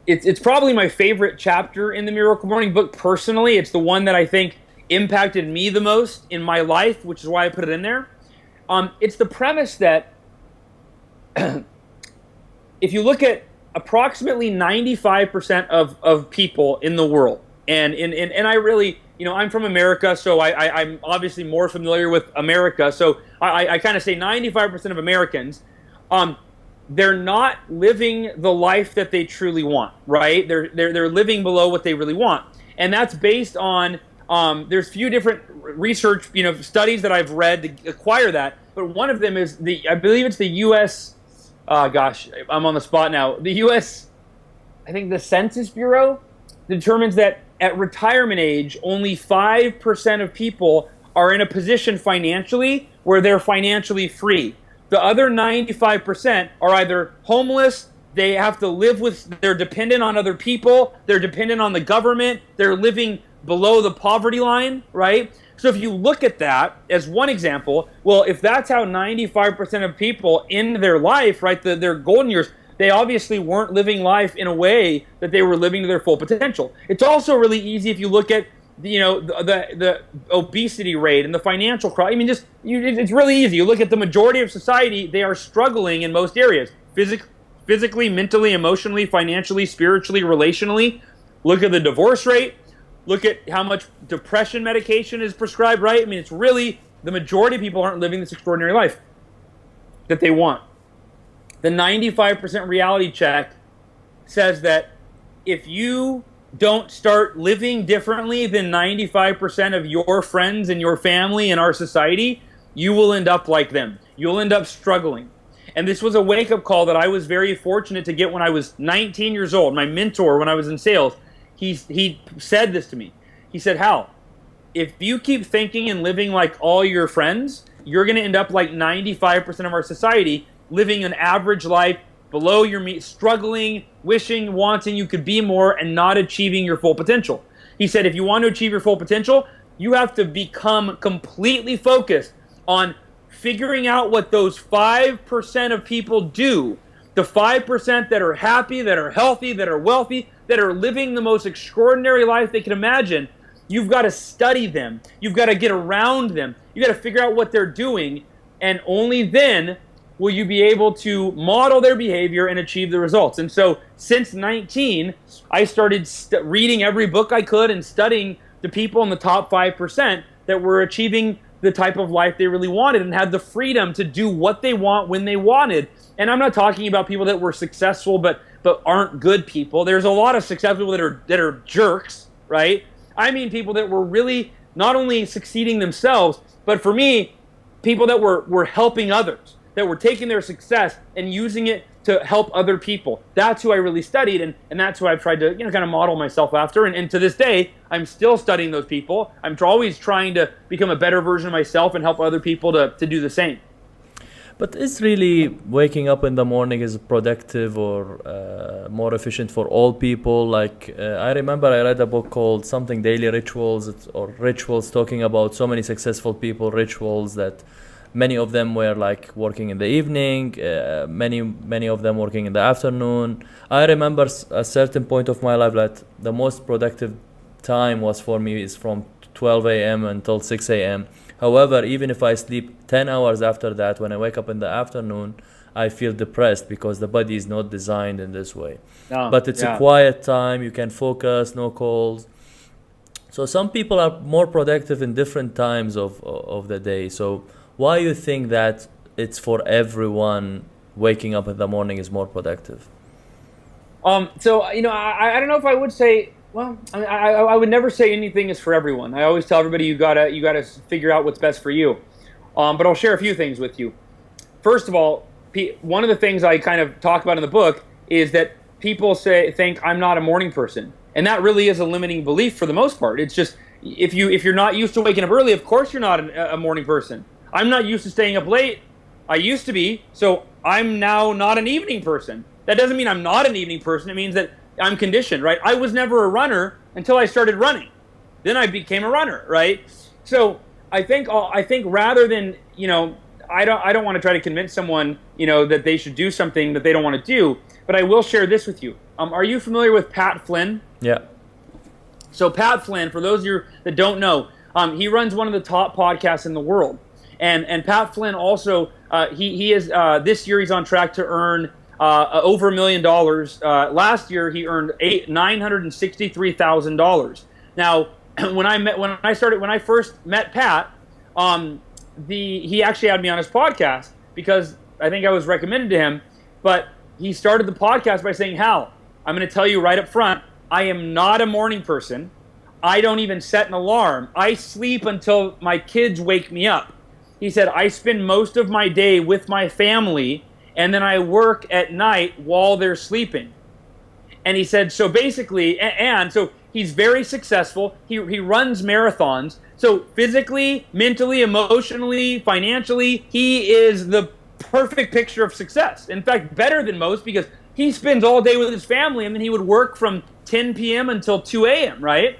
It's probably my favorite chapter in the Miracle Morning book personally. It's the one that I think impacted me the most in my life, which is why I put it in there. It's the premise that if you look at approximately 95% of people in the world, and I really, I'm from America, so I'm obviously more familiar with America. So I kind of say 95% of Americans, they're not living the life that they truly want, right? They're living below what they really want, and that's based on there's a few different research, studies that I've read to acquire that. But one of them is I believe it's the U.S. Gosh, I'm on the spot now. The U.S. I think the Census Bureau determines that at retirement age, only 5% of people are in a position financially where they're financially free. The other 95% are either homeless, they have to live they're dependent on other people, they're dependent on the government, they're living below the poverty line, right? So if you look at that as one example, well, if that's how 95% of people in their life, right, their golden years, they obviously weren't living life in a way that they were living to their full potential. It's also really easy if you look at the obesity rate and the financial crisis. I mean, it's really easy. You look at the majority of society; they are struggling in most areas: physically, mentally, emotionally, financially, spiritually, relationally. Look at the divorce rate. Look at how much depression medication is prescribed. Right? I mean, it's really the majority of people aren't living this extraordinary life that they want. The 95% reality check says that if you don't start living differently than 95% of your friends and your family in our society, you will end up like them. You'll end up struggling. And this was a wake-up call that I was very fortunate to get when I was 19 years old. My mentor, when I was in sales, he said this to me. He said, Hal, if you keep thinking and living like all your friends, you're going to end up like 95% of our society, living an average life below your means, struggling, wishing, wanting you could be more, and not achieving your full potential. He said, if you want to achieve your full potential, you have to become completely focused on figuring out what those 5% of people do. The 5% that are happy, that are healthy, that are wealthy, that are living the most extraordinary life they can imagine. You've got to study them. You've got to get around them. You've got to figure out what they're doing, and only then will you be able to model their behavior and achieve the results. And so since 19, I started reading every book I could and studying the people in the top 5% that were achieving the type of life they really wanted and had the freedom to do what they want when they wanted. And I'm not talking about people that were successful but aren't good people. There's a lot of successful people that are jerks, right? I mean people that were really not only succeeding themselves, but for me, people that were helping others, that were taking their success and using it to help other people. That's who I really studied, and that's who I've tried to kind of model myself after. And to this day, I'm still studying those people. I'm always trying to become a better version of myself and help other people to do the same. But is really waking up in the morning is productive or more efficient for all people? Like I remember I read a book called something Daily Rituals or Rituals, talking about so many successful people, rituals that many of them were like working in the evening, many of them working in the afternoon. I remember a certain point of my life that the most productive time was for me is from 12 a.m. until 6 a.m. However, even if I sleep 10 hours after that, when I wake up in the afternoon, I feel depressed because the body is not designed in this way. But it's a quiet time, you can focus, no calls. So some people are more productive in different times of the day. So why you think that it's for everyone waking up in the morning is more productive? So I don't know if I would say. Well, I would never say anything is for everyone. I always tell everybody you gotta figure out what's best for you. But I'll share a few things with you. First of all, one of the things I kind of talk about in the book is that people think I'm not a morning person, and that really is a limiting belief for the most part. It's just if you're not used to waking up early, of course you're not a morning person. I'm not used to staying up late. I used to be, so I'm now not an evening person. That doesn't mean I'm not an evening person. It means that I'm conditioned, right? I was never a runner until I started running. Then I became a runner, right? So I think rather than, I don't want to try to convince someone, that they should do something that they don't want to do, but I will share this with you. Are you familiar with Pat Flynn? Yeah. So Pat Flynn, for those of you that don't know, he runs one of the top podcasts in the world. And Pat Flynn also, he is, this year he's on track to earn over $1 million. Last year, he earned $963,000. Now, when I first met Pat, he actually had me on his podcast because I think I was recommended to him. But he started the podcast by saying, Hal, I'm going to tell you right up front, I am not a morning person. I don't even set an alarm. I sleep until my kids wake me up. He said, I spend most of my day with my family, and then I work at night while they're sleeping. And he said, so basically, and so he's very successful. He runs marathons. So physically, mentally, emotionally, financially, he is the perfect picture of success. In fact, better than most, because he spends all day with his family, and then he would work from 10 p.m. until 2 a.m., right?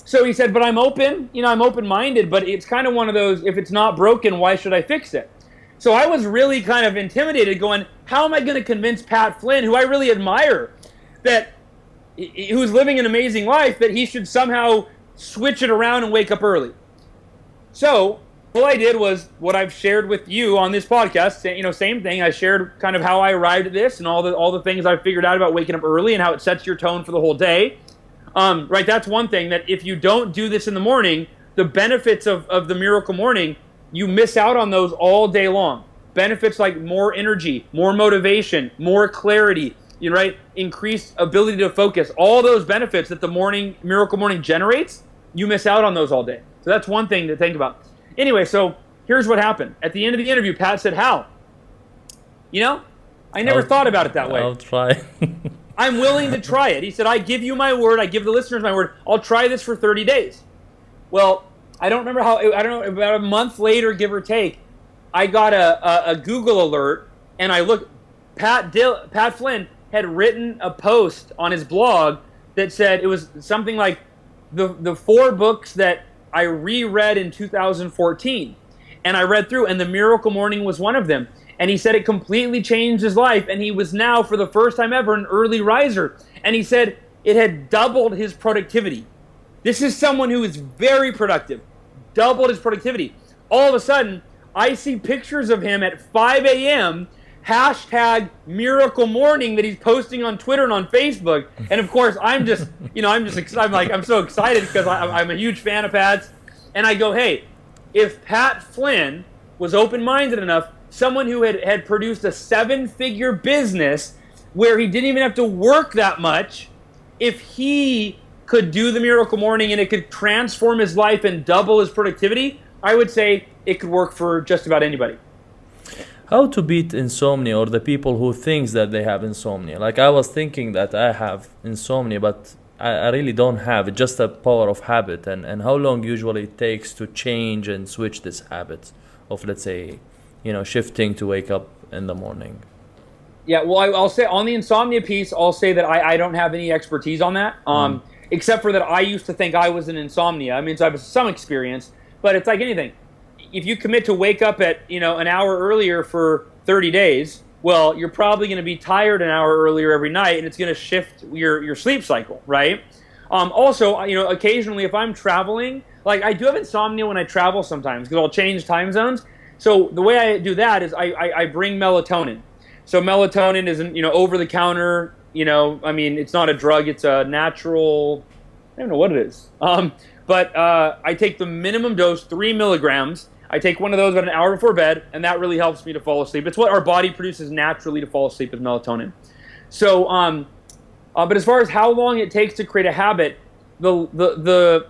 So he said, but I'm open, I'm open-minded, but it's kind of one of those, if it's not broken, why should I fix it? So I was really kind of intimidated going, how am I going to convince Pat Flynn, who I really admire, who's living an amazing life, that he should somehow switch it around and wake up early? So all I did was what I've shared with you on this podcast, same thing. I shared kind of how I arrived at this and all the things I've figured out about waking up early and how it sets your tone for the whole day. Right, that's one thing, that if you don't do this in the morning, the benefits of the miracle morning, you miss out on those all day long. Benefits like more energy, more motivation, more clarity, right? Increased ability to focus. All those benefits that the miracle morning generates, you miss out on those all day. So that's one thing to think about. Anyway, so here's what happened. At the end of the interview, Pat said, Hal, I never thought about it that way. I'll try. I'm willing to try it. He said, I give you my word. I give the listeners my word. I'll try this for 30 days. Well, I don't know, about a month later, give or take, I got a Google alert, and I looked. Pat Flynn had written a post on his blog that said, it was something like the 4 books that I reread in 2014. And I read through, and The Miracle Morning was one of them. And he said it completely changed his life, and he was now, for the first time ever, an early riser. And he said it had doubled his productivity. This is someone who is very productive, doubled his productivity. All of a sudden, I see pictures of him at 5 a.m., #Miracle Morning, that he's posting on Twitter and on Facebook. And of course, I'm so excited because I'm a huge fan of Pat's. And I go, hey, if Pat Flynn was open-minded enough, someone who had produced a 7-figure business where he didn't even have to work that much, if he could do the Miracle Morning and it could transform his life and double his productivity, I would say it could work for just about anybody. How to beat insomnia, or the people who thinks that they have insomnia? Like, I was thinking that I have insomnia, but I really don't have. It's just a power of habit. And how long usually it takes to change and switch this habit of, let's say, shifting to wake up in the morning? Yeah, well, I'll say on the insomnia piece, I'll say that I don't have any expertise on that, except for that I used to think I was an insomnia. I mean, so I have some experience, but it's like anything. If you commit to wake up at, an hour earlier for 30 days, well, you're probably going to be tired an hour earlier every night, and it's going to shift your sleep cycle, right? Also, occasionally if I'm traveling, like I do have insomnia when I travel sometimes because I'll change time zones. So the way I do that is I bring melatonin. So melatonin isn't, over the counter, it's not a drug, it's a natural, I don't know what it is. But I take the minimum dose, 3 milligrams. I take one of those about an hour before bed, and that really helps me to fall asleep. It's what our body produces naturally to fall asleep, is melatonin. So, but as far as how long it takes to create a habit, second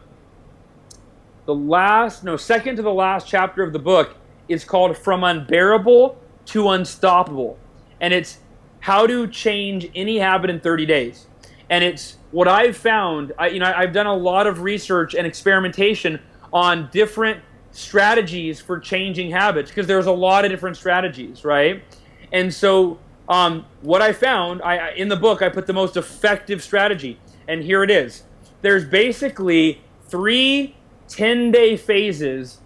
to the last chapter of the book is called From Unbearable to Unstoppable. And it's how to change any habit in 30 days. And it's what I've found, I've done a lot of research and experimentation on different strategies for changing habits, because there's a lot of different strategies, right? And so what I found, in the book, I put the most effective strategy. And here it is. There's basically 3 10-day phases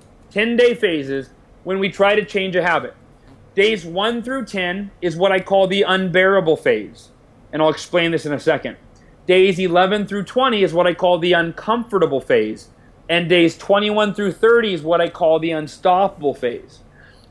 when we try to change a habit. Days 1 through 10 is what I call the unbearable phase. And I'll explain this in a second. Days 11 through 20 is what I call the uncomfortable phase. And days 21 through 30 is what I call the unstoppable phase.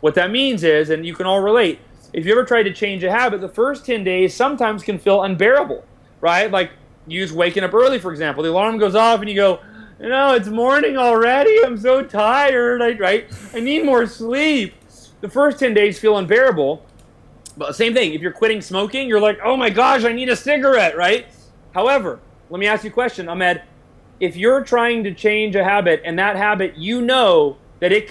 What that means is, and you can all relate, if you ever tried to change a habit, the first 10 days sometimes can feel unbearable, right? Like you just waking up early, for example. The alarm goes off and you go, it's morning already. I'm so tired, right? I need more sleep. The first 10 days feel unbearable. But same thing, if you're quitting smoking, you're like, oh my gosh, I need a cigarette, right? However, let me ask you a question, Ahmed. If you're trying to change a habit and that habit, that it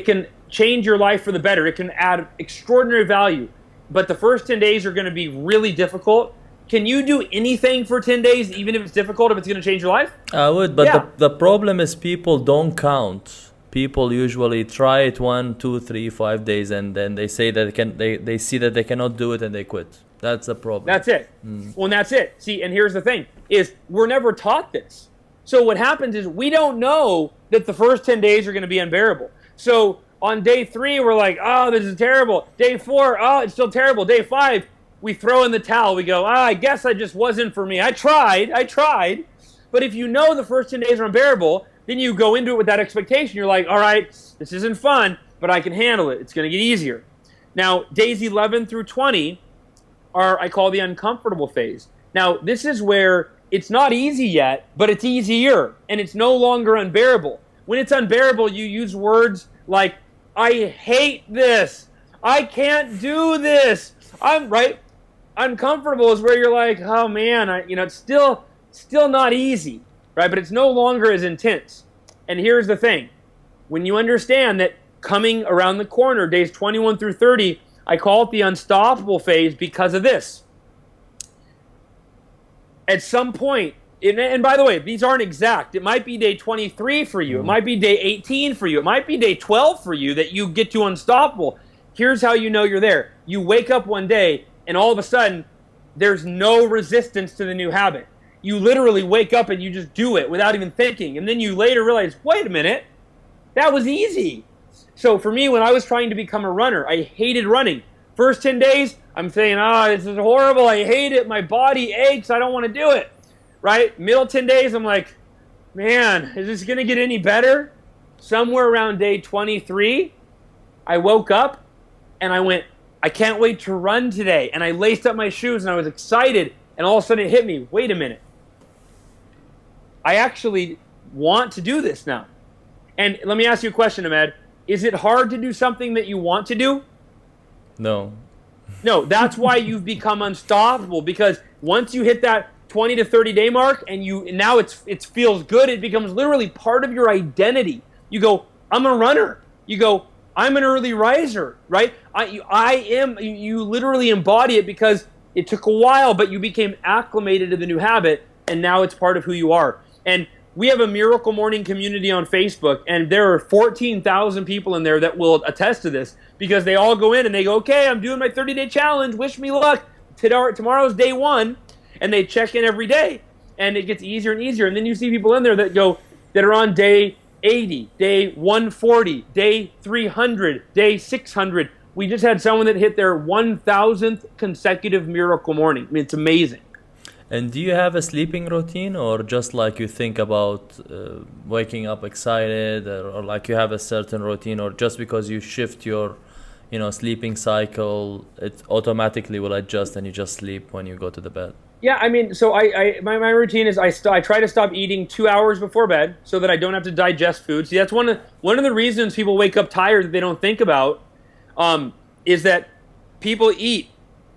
can change your life for the better. It can add extraordinary value. But the first 10 days are going to be really difficult. Can you do anything for 10 days, even if it's difficult, if it's going to change your life? I would, but the problem is people don't count. People usually try it 1, 2, 3, 5 days, and then they say that they see that they cannot do it and they quit. That's the problem. That's it. Well, and that's it. See, and here's the thing, is we're never taught this. So what happens is we don't know that the first 10 days are going to be unbearable. So on day 3, we're like, oh, this is terrible. Day 4, oh, it's still terrible. Day 5, we throw in the towel. We go, I guess that just wasn't for me. I tried. But if you know the first 10 days are unbearable, then you go into it with that expectation. You're like, all right, this isn't fun, but I can handle it. It's going to get easier. Now, days 11 through 20 are, I call the uncomfortable phase. Now, this is where it's not easy yet, but it's easier, and it's no longer unbearable. When it's unbearable, you use words like, I hate this. I can't do this. Uncomfortable is where you're like, oh man, it's still not easy, right? But it's no longer as intense. And here's the thing. When you understand that coming around the corner, days 21 through 30, I call it the unstoppable phase because of this. At some point, and by the way, these aren't exact. It might be day 23 for you. It might be day 18 for you. It might be day 12 for you that you get to unstoppable. Here's how you know you're there. You wake up one day, and all of a sudden, there's no resistance to the new habit. You literally wake up and you just do it without even thinking. And then you later realize, wait a minute, that was easy. So for me, when I was trying to become a runner, I hated running. First 10 days, I'm saying, this is horrible. I hate it. My body aches. I don't want to do it. Right? Middle 10 days, I'm like, man, is this going to get any better? Somewhere around day 23, I woke up and I went, I can't wait to run today. And I laced up my shoes and I was excited. And all of a sudden it hit me, wait a minute. I actually want to do this now. And let me ask you a question, Ahmed. Is it hard to do something that you want to do? No. No, that's why you've become unstoppable, because once you hit that 20 to 30 day mark and now it feels good, it becomes literally part of your identity. You go, I'm a runner. You go, I'm an early riser, right? You literally embody it because it took a while, but you became acclimated to the new habit, and now it's part of who you are. And we have a Miracle Morning community on Facebook, and there are 14,000 people in there that will attest to this, because they all go in and they go, okay, I'm doing my 30-day challenge. Wish me luck. Tomorrow's day 1, and they check in every day, and it gets easier and easier. And then you see people in there that are on day 80, day 140, day 300, day 600. We just had someone that hit their 1,000th consecutive Miracle Morning. I mean, it's amazing. And do you have a sleeping routine, or just like you think about waking up excited, or like you have a certain routine, or just because you shift your, sleeping cycle, it automatically will adjust and you just sleep when you go to the bed? Yeah, I mean, so my routine is I try to stop eating 2 hours before bed so that I don't have to digest food. See, that's one of the reasons people wake up tired that they don't think about, is that people eat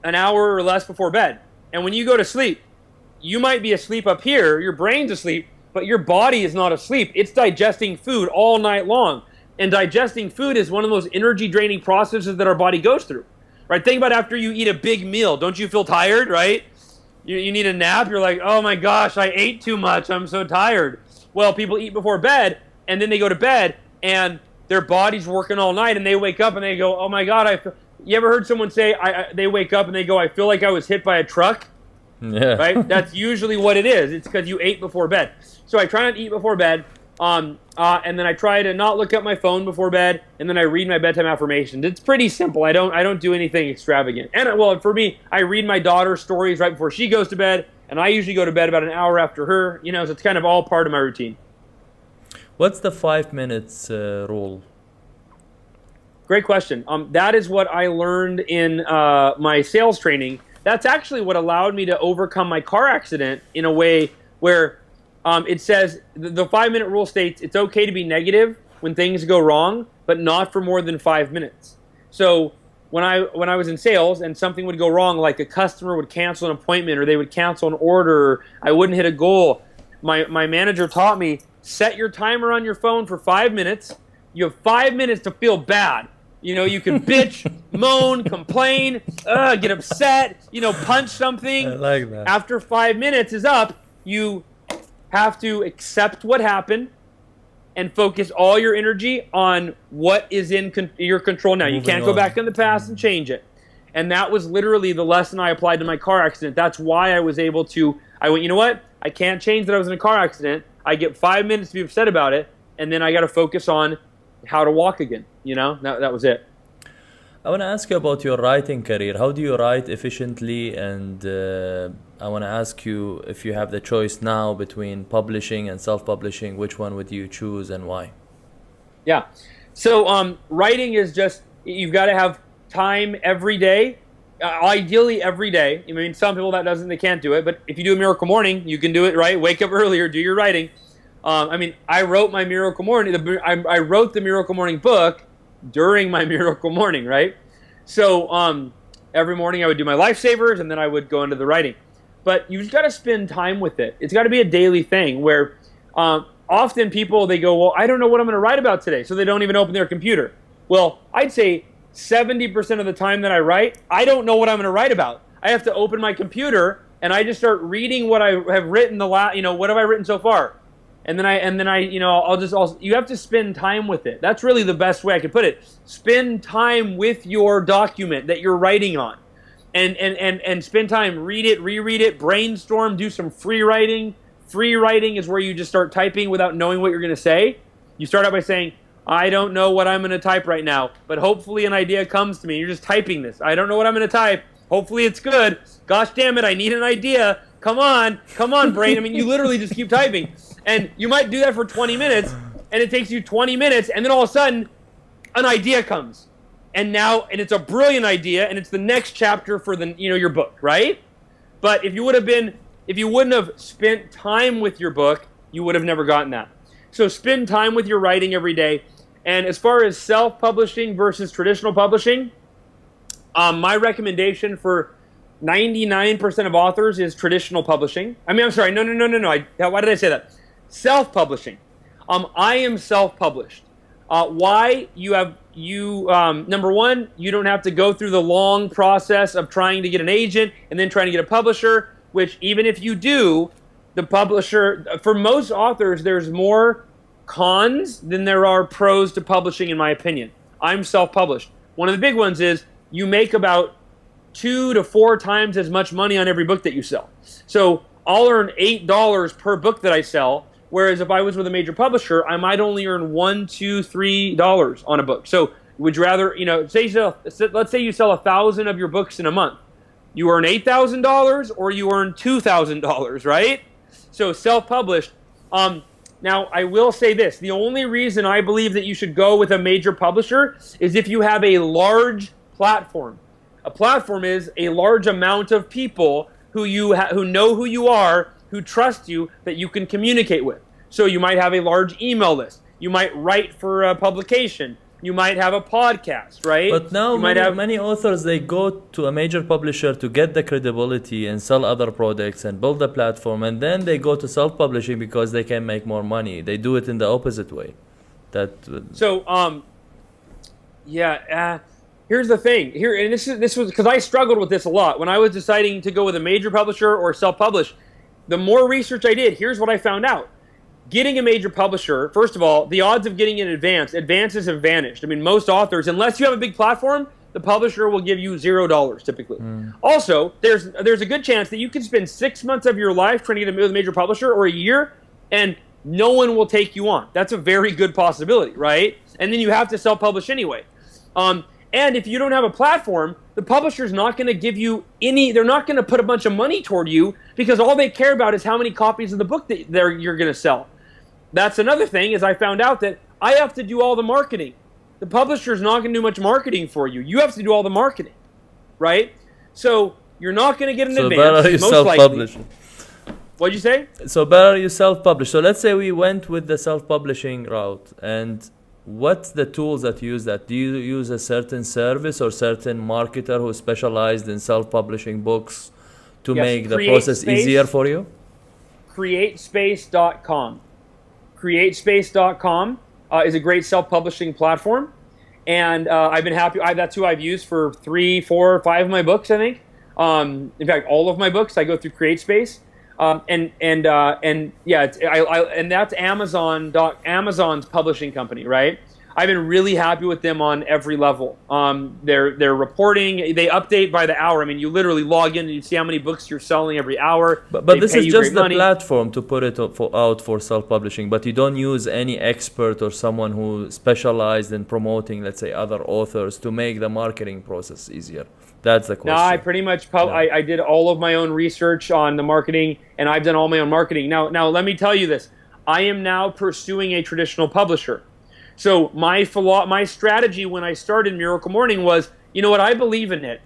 an hour or less before bed, and when you go to sleep, you might be asleep up here, your brain's asleep, but your body is not asleep. It's digesting food all night long. And digesting food is one of those energy-draining processes that our body goes through. Right? Think about after you eat a big meal. Don't you feel tired, right? You need a nap. You're like, oh my gosh, I ate too much. I'm so tired. Well, people eat before bed, and then they go to bed, and their body's working all night, and they wake up and they go, oh my God. You ever heard someone say, they wake up and they go, I feel like I was hit by a truck? Yeah. Right? That's usually what it is. It's because you ate before bed. So I try not to eat before bed, and then I try to not look at my phone before bed, and then I read my bedtime affirmations. It's pretty simple. I don't do anything extravagant. And for me, I read my daughter's stories right before she goes to bed, and I usually go to bed about an hour after her. So it's kind of all part of my routine. What's the 5 minutes rule? great question. That is what I learned in my sales training. That's actually what allowed me to overcome my car accident in a way where it says the 5-minute rule states it's okay to be negative when things go wrong, but not for more than 5 minutes. So when I was in sales and something would go wrong, like a customer would cancel an appointment or they would cancel an order, or I wouldn't hit a goal, my manager taught me, set your timer on your phone for 5 minutes. You have 5 minutes to feel bad. You can bitch, moan, complain, get upset, punch something. I like that. After 5 minutes is up, you have to accept what happened and focus all your energy on what is in your control now. You can't go back in the past and change it. And that was literally the lesson I applied to my car accident. That's why I was able to, I went, you know what? I can't change that I was in a car accident. I get 5 minutes to be upset about it, and then I got to focus on how to walk again. That was it. I want to ask you about your writing career. How do you write efficiently? And I want to ask you, if you have the choice now between publishing and self-publishing, which one would you choose and why? Yeah. So writing is just, you've got to have time every day, ideally every day. I mean, some people they can't do it, but if you do a miracle morning, you can do it, right? Wake up earlier, do your writing. I wrote my miracle morning. I wrote the miracle morning book during my miracle morning, right? So every morning I would do my lifesavers and then I would go into the writing. But you've got to spend time with it. It's got to be a daily thing where often people, they go, well, I don't know what I'm going to write about today. So they don't even open their computer. Well, I'd say 70% of the time that I write, I don't know what I'm going to write about. I have to open my computer and I just start reading what I have written what have I written so far? And then you have to spend time with it. That's really the best way I could put it. Spend time with your document that you're writing on. And spend time, read it, reread it, brainstorm, do some free writing. Free writing is where you just start typing without knowing what you're going to say. You start out by saying, I don't know what I'm going to type right now, but hopefully an idea comes to me. You're just typing this. I don't know what I'm going to type. Hopefully it's good. Gosh damn it, I need an idea. Come on, brain. You literally just keep typing. And you might do that for 20 minutes, and it takes you 20 minutes, and then all of a sudden, an idea comes. And it's a brilliant idea, and it's the next chapter for your book, right? But if you wouldn't have spent time with your book, you would have never gotten that. So spend time with your writing every day. And as far as self-publishing versus traditional publishing, my recommendation for 99% of authors is traditional publishing. I'm sorry, no. Why did I say that? Self-publishing. I am self-published. Why? Number one, you don't have to go through the long process of trying to get an agent and then trying to get a publisher, which even if you do, the publisher, for most authors, there's more cons than there are pros to publishing, in my opinion. I'm self-published. One of the big ones is you make about 2 to 4 times as much money on every book that you sell. So I'll earn $8 per book that I sell, whereas if I was with a major publisher, I might only earn $1, $2, $3 on a book. So would you rather, let's say you sell 1,000 of your books in a month. You earn $8,000 or you earn $2,000, right? So self-published. Now, I will say this. The only reason I believe that you should go with a major publisher is if you have a large platform. A platform is a large amount of people who know who you are, who trust you, that you can communicate with. So you might have a large email list. You might write for a publication. You might have a podcast, right? But now many authors, they go to a major publisher to get the credibility and sell other products and build a platform, and then they go to self-publishing because they can make more money. They do it in the opposite way. Here's the thing. And this was because I struggled with this a lot when I was deciding to go with a major publisher or self-publish. The more research I did, here's what I found out. Getting a major publisher, first of all, the odds of getting it advances have vanished. Most authors, unless you have a big platform, the publisher will give you $0 typically. Also, there's a good chance that you can spend 6 months of your life trying to get with a major publisher, or a year, and no one will take you on. That's a very good possibility, right? And then you have to self-publish anyway. And if you don't have a platform, the publisher's not going to give you they're not going to put a bunch of money toward you, because all they care about is how many copies of the book that you're going to sell. That's another thing, is I found out that I have to do all the marketing. the publisher's not going to do much marketing for you. You have to do all the marketing, right? So you're not going to get an So advance. better you most self-publish. likely. What'd you say? So better you self-publish. So let's say we went with the self-publishing route, and what's the tools that you use that? Do you use a certain service or certain marketer who specialized in self-publishing books to Yes, make the process easier for you? CreateSpace.com. CreateSpace.com is a great self-publishing platform, and I've been happy. That's who I've used for 3, 4, 5 of my books, I think. In fact, all of my books I go through CreateSpace. And yeah, and that's Amazon's publishing company, right? I've been really happy with them on every level. They're reporting, they update by the hour. I mean, you literally log in and you see how many books you're selling every hour. But They this pay is you just great the money. platform to put it out for self-publishing, but you don't use any expert or someone who specialized in promoting, let's say, other authors to make the marketing process easier. That's the question. No, I pretty much I did all of my own research on the marketing, and I've done all my own marketing. Now let me tell you this: I am now pursuing a traditional publisher. So my strategy when I started Miracle Morning was, you know what, I believe in it.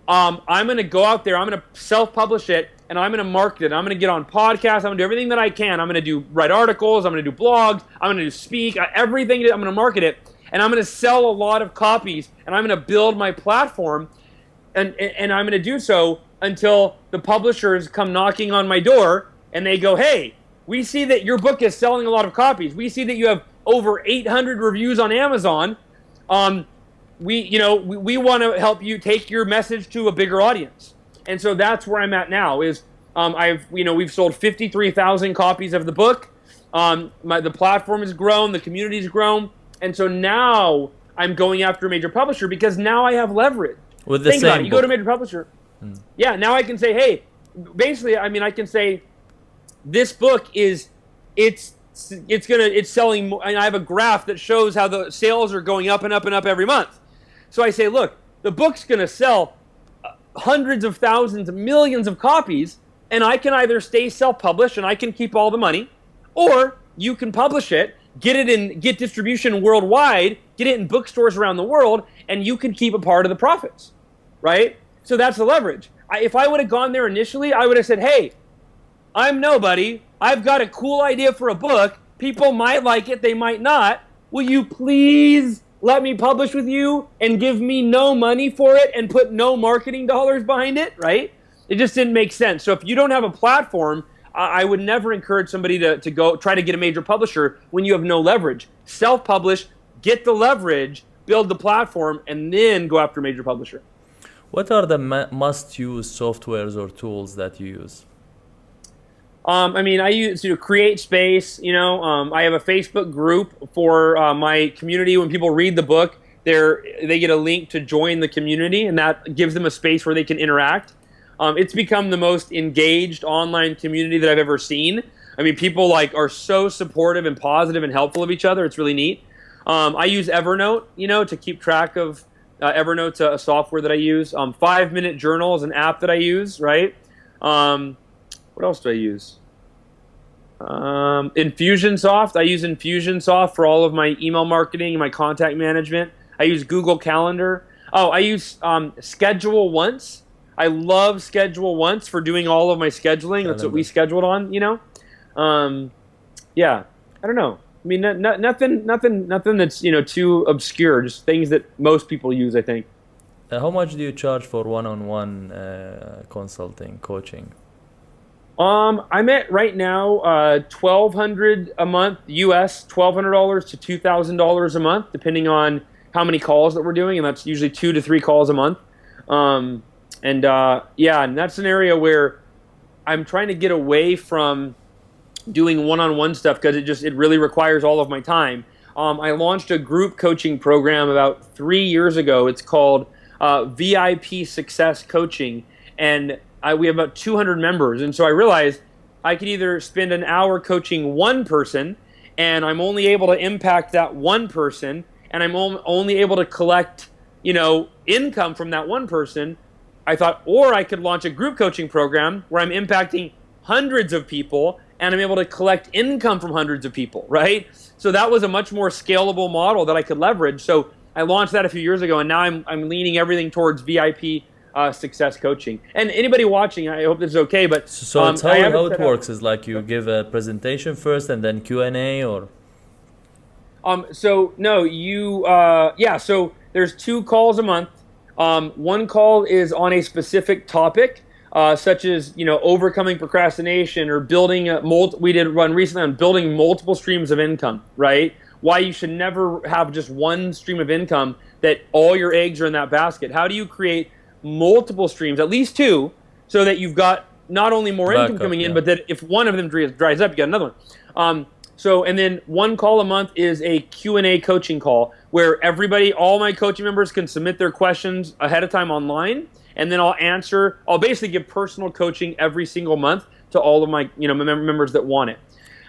I'm going to go out there, I'm going to self-publish it, and I'm going to market it. I'm going to get on podcasts. I'm going to do everything that I can. I'm going to write articles. I'm going to do blogs. I'm going to speak. Everything. I'm going to market it, and I'm going to sell a lot of copies, and I'm going to build my platform. And I'm going to do so until the publishers come knocking on my door and they go, hey, we see that your book is selling a lot of copies. We see that you have over 800 reviews on Amazon. We want to help you take your message to a bigger audience. And so that's where I'm at now is we've sold 53,000 copies of the book. The platform has grown, the community's grown. And so now I'm going after a major publisher because now I have leverage. With the Think same about it. You go to a major publisher. Yeah, now I can say, hey, basically, I mean, I can say this book it's selling, and I have a graph that shows how the sales are going up and up and up every month. So I say, look, the book's going to sell hundreds of thousands, millions of copies, and I can either stay self-published and I can keep all the money, or you can publish it, get distribution worldwide, get it in bookstores around the world, and you can keep a part of the profits. Right? So that's the leverage. If I would have gone there initially, I would have said, hey, I'm nobody. I've got a cool idea for a book. People might like it. They might not. Will you please let me publish with you and give me no money for it and put no marketing dollars behind it? Right? It just didn't make sense. So if you don't have a platform, I would never encourage somebody to go try to get a major publisher when you have no leverage. Self-publish, get the leverage, build the platform, and then go after a major publisher. What are the must-use softwares or tools that you use? I mean, I use CreateSpace. I have a Facebook group for my community. When people read the book, they get a link to join the community, and that gives them a space where they can interact. It's become the most engaged online community that I've ever seen. I mean, people are so supportive and positive and helpful of each other. It's really neat. I use Evernote, to keep track of. Evernote's a software that I use. 5-Minute Journal is an app that I use, right? What else do I use? Infusionsoft. I use Infusionsoft for all of my email marketing and my contact management. I use Google Calendar. Oh, I use Schedule Once. I love Schedule Once for doing all of my scheduling. That's what we scheduled on, Yeah, I don't know. I mean, nothing that's too obscure. Just things that most people use, I think. How much do you charge for one-on-one consulting, coaching? I'm at right now $1,200 a month US, $1,200 to $2,000 a month, depending on how many calls that we're doing, and that's usually 2 to 3 calls a month. And that's an area where I'm trying to get away from doing one-on-one stuff because it really requires all of my time. I launched a group coaching program about 3 years ago. It's called VIP Success Coaching, and we have about 200 members. And so I realized I could either spend an hour coaching one person, and I'm only able to impact that one person, and I'm only able to collect income from that one person. I thought, or I could launch a group coaching program where I'm impacting hundreds of people and I'm able to collect income from hundreds of people, right? So that was a much more scalable model that I could leverage. So I launched that a few years ago, and now I'm leaning everything towards VIP success coaching. And anybody watching, I hope this is okay. But So it's how it works is like you give a presentation first and then Q&A, or so no, so there's 2 calls a month. One call is on a specific topic, such as, overcoming procrastination, or building we did one recently on building multiple streams of income, right? Why you should never have just one stream of income, that all your eggs are in that basket. How do you create multiple streams, at least 2, so that you've got not only more income coming in, but that if one of them dries up, you got another one. And then 1 call a month is a Q&A coaching call, where all my coaching members can submit their questions ahead of time online, and then I'll basically give personal coaching every single month to all of my members that want it.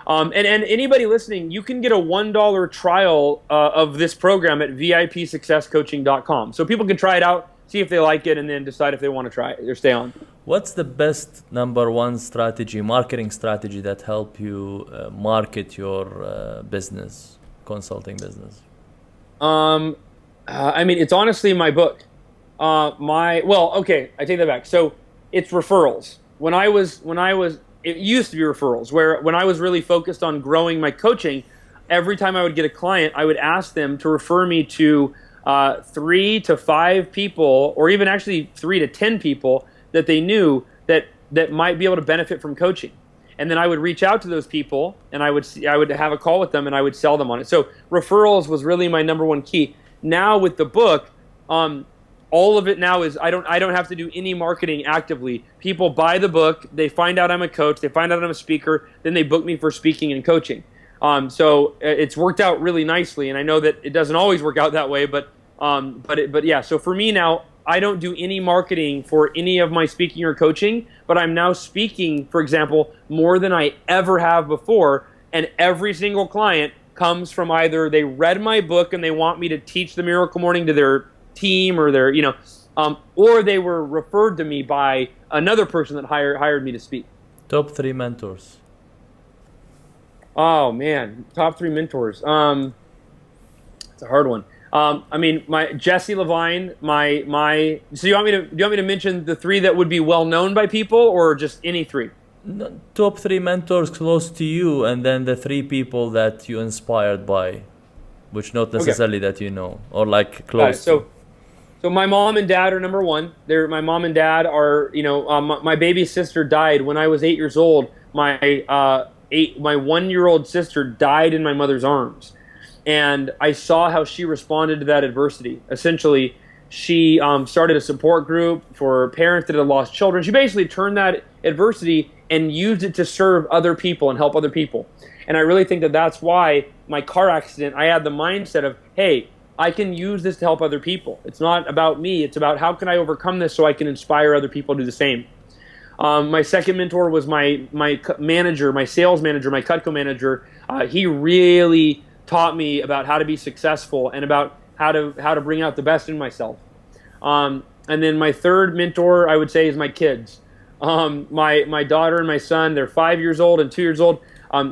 And anybody listening, you can get a $1 trial of this program at VIPsuccesscoaching.com. So people can try it out, see if they like it, and then decide if they want to try it or stay on. what's the best number one marketing strategy that help you market your business, consulting business? It's honestly my book. I take that back. So it's referrals. It used to be referrals, where when I was really focused on growing my coaching, every time I would get a client, I would ask them to refer me to 3 to 5 people, or even actually 3 to 10 people that they knew that might be able to benefit from coaching. And then I would reach out to those people, and I would have a call with them, and I would sell them on it. So referrals was really my number one key. Now with the book, all of it now is I don't have to do any marketing actively. People buy the book, they find out I'm a coach, they find out I'm a speaker, then they book me for speaking and coaching. So it's worked out really nicely, and I know that it doesn't always work out that way, but yeah. So for me now, I don't do any marketing for any of my speaking or coaching, but I'm now speaking, for example, more than I ever have before, and every single client comes from either they read my book and they want me to teach the Miracle Morning to their team or their, or they were referred to me by another person that hired me to speak. Top 3 mentors. Oh man, top 3 mentors. It's a hard one. My Jesse Levine, So do you want me to mention the 3 that would be well known by people, or just any 3? No, top 3 mentors close to you, and then the 3 people that you inspired by, which not necessarily that you know, or like close. So my mom and dad are number 1. My mom and dad are, my baby sister died when I was 8 years old. My 1-year-old sister died in my mother's arms. And I saw how she responded to that adversity. Essentially, she started a support group for parents that had lost children. She basically turned that adversity and used it to serve other people and help other people. And I really think that that's why my car accident, I had the mindset of, hey, I can use this to help other people. It's not about me. It's about how can I overcome this so I can inspire other people to do the same. My second mentor was my manager, my sales manager, my Cutco manager. He really taught me about how to be successful and about how to bring out the best in myself. And then my third mentor, I would say, is my kids. My daughter and my son, they're 5 years old and 2 years old.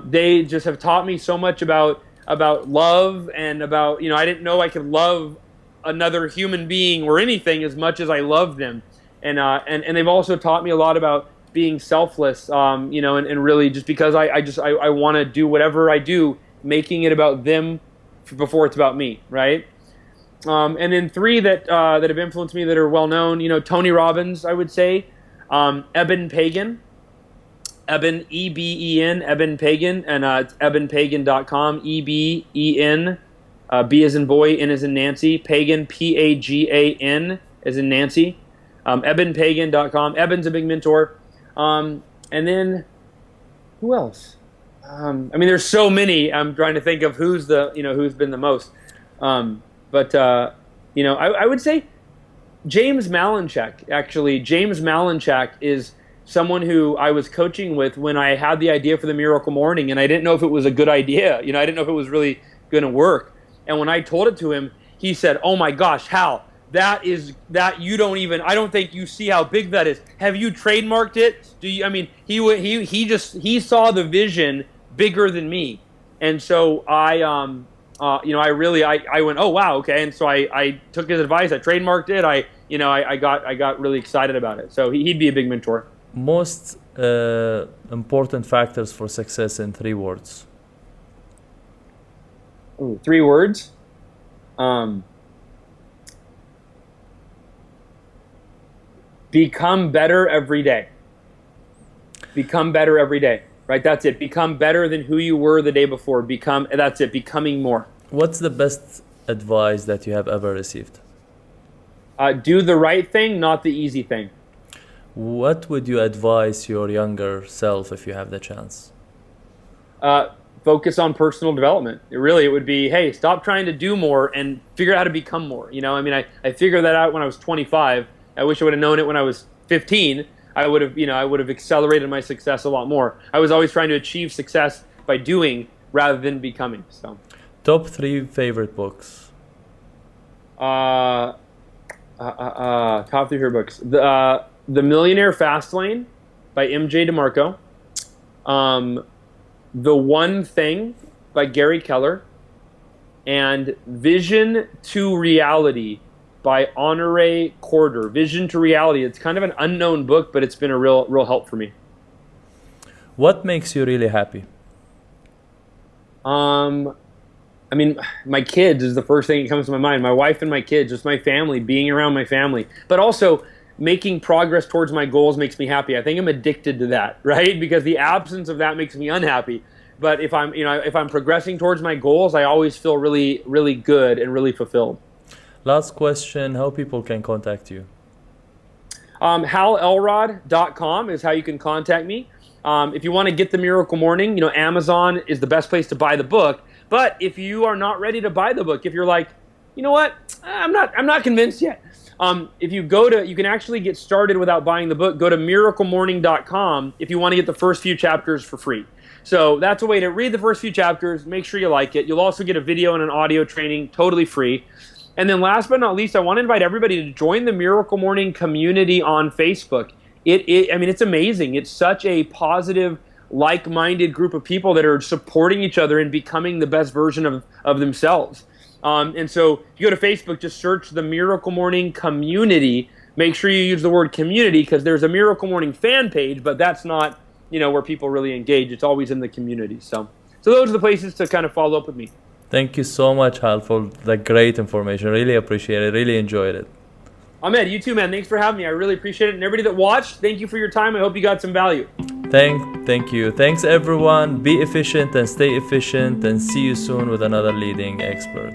They just have taught me so much about love and about, I didn't know I could love another human being or anything as much as I love them. And they've also taught me a lot about being selfless, and really just because I want to do whatever I do, making it about them before it's about me, right? And then 3 that have influenced me that are well known, Tony Robbins, I would say, Eben Pagan, Eben, E-B-E-N, Eben Pagan, and it's ebenpagan.com, E-B-E-N, B as in boy, N as in Nancy, Pagan, P-A-G-A-N as in Nancy, ebenpagan.com. Eben's a big mentor. And then who else? There's so many. I'm trying to think of who's been the most. I would say James Malinchak. Actually, James Malinchak is someone who I was coaching with when I had the idea for the Miracle Morning, and I didn't know if it was a good idea. I didn't know if it was really going to work. And when I told it to him, he said, "Oh my gosh, Hal, I don't think you see how big that is. Have you trademarked it? Do you?" He saw the vision bigger than me, and so I went, oh wow, okay, and so I took his advice, I trademarked it, I got really excited about it. So he'd be a big mentor. Most important factors for success in 3 words. Ooh, 3 words. Become better every day. Become better every day. Right, that's it. Become better than who you were the day before. That's it. Becoming more. What's the best advice that you have ever received? Do the right thing, not the easy thing. What would you advise your younger self if you have the chance? Focus on personal development. It would be, hey, stop trying to do more and figure out how to become more. I figured that out when I was 25. I wish I would have known it when I was 15. I would have accelerated my success a lot more. I was always trying to achieve success by doing rather than becoming. So, top 3 favorite books. Top 3 favorite books. The Millionaire Fastlane by MJ DeMarco. The One Thing by Gary Keller, and Vision to Reality by Honore Corder. Vision to Reality. It's kind of an unknown book, but it's been a real help for me. What makes you really happy? My kids is the first thing that comes to my mind. My wife and my kids, just my family, being around my family. But also, making progress towards my goals makes me happy. I think I'm addicted to that, right? Because the absence of that makes me unhappy. But if I'm progressing towards my goals, I always feel really, really good and really fulfilled. Last question, how people can contact you? HalElrod.com is how you can contact me. If you want to get The Miracle Morning, Amazon is the best place to buy the book. But if you are not ready to buy the book, if you're like, you know what, I'm not convinced yet. If you you can actually get started without buying the book. Go to miraclemorning.com if you want to get the first few chapters for free. So that's a way to read the first few chapters, make sure you like it. You'll also get a video and an audio training totally free. And then last but not least, I want to invite everybody to join the Miracle Morning community on Facebook. It's amazing. It's such a positive, like-minded group of people that are supporting each other and becoming the best version of themselves. And so if you go to Facebook, just search the Miracle Morning community. Make sure you use the word community because there's a Miracle Morning fan page, but that's not, where people really engage. It's always in the community. So those are the places to kind of follow up with me. Thank you so much, Hal, for the great information. Really appreciate it. Really enjoyed it. Ahmed, you too, man. Thanks for having me. I really appreciate it. And everybody that watched, thank you for your time. I hope you got some value. Thank you. Thanks, everyone. Be efficient and stay efficient, and see you soon with another leading expert.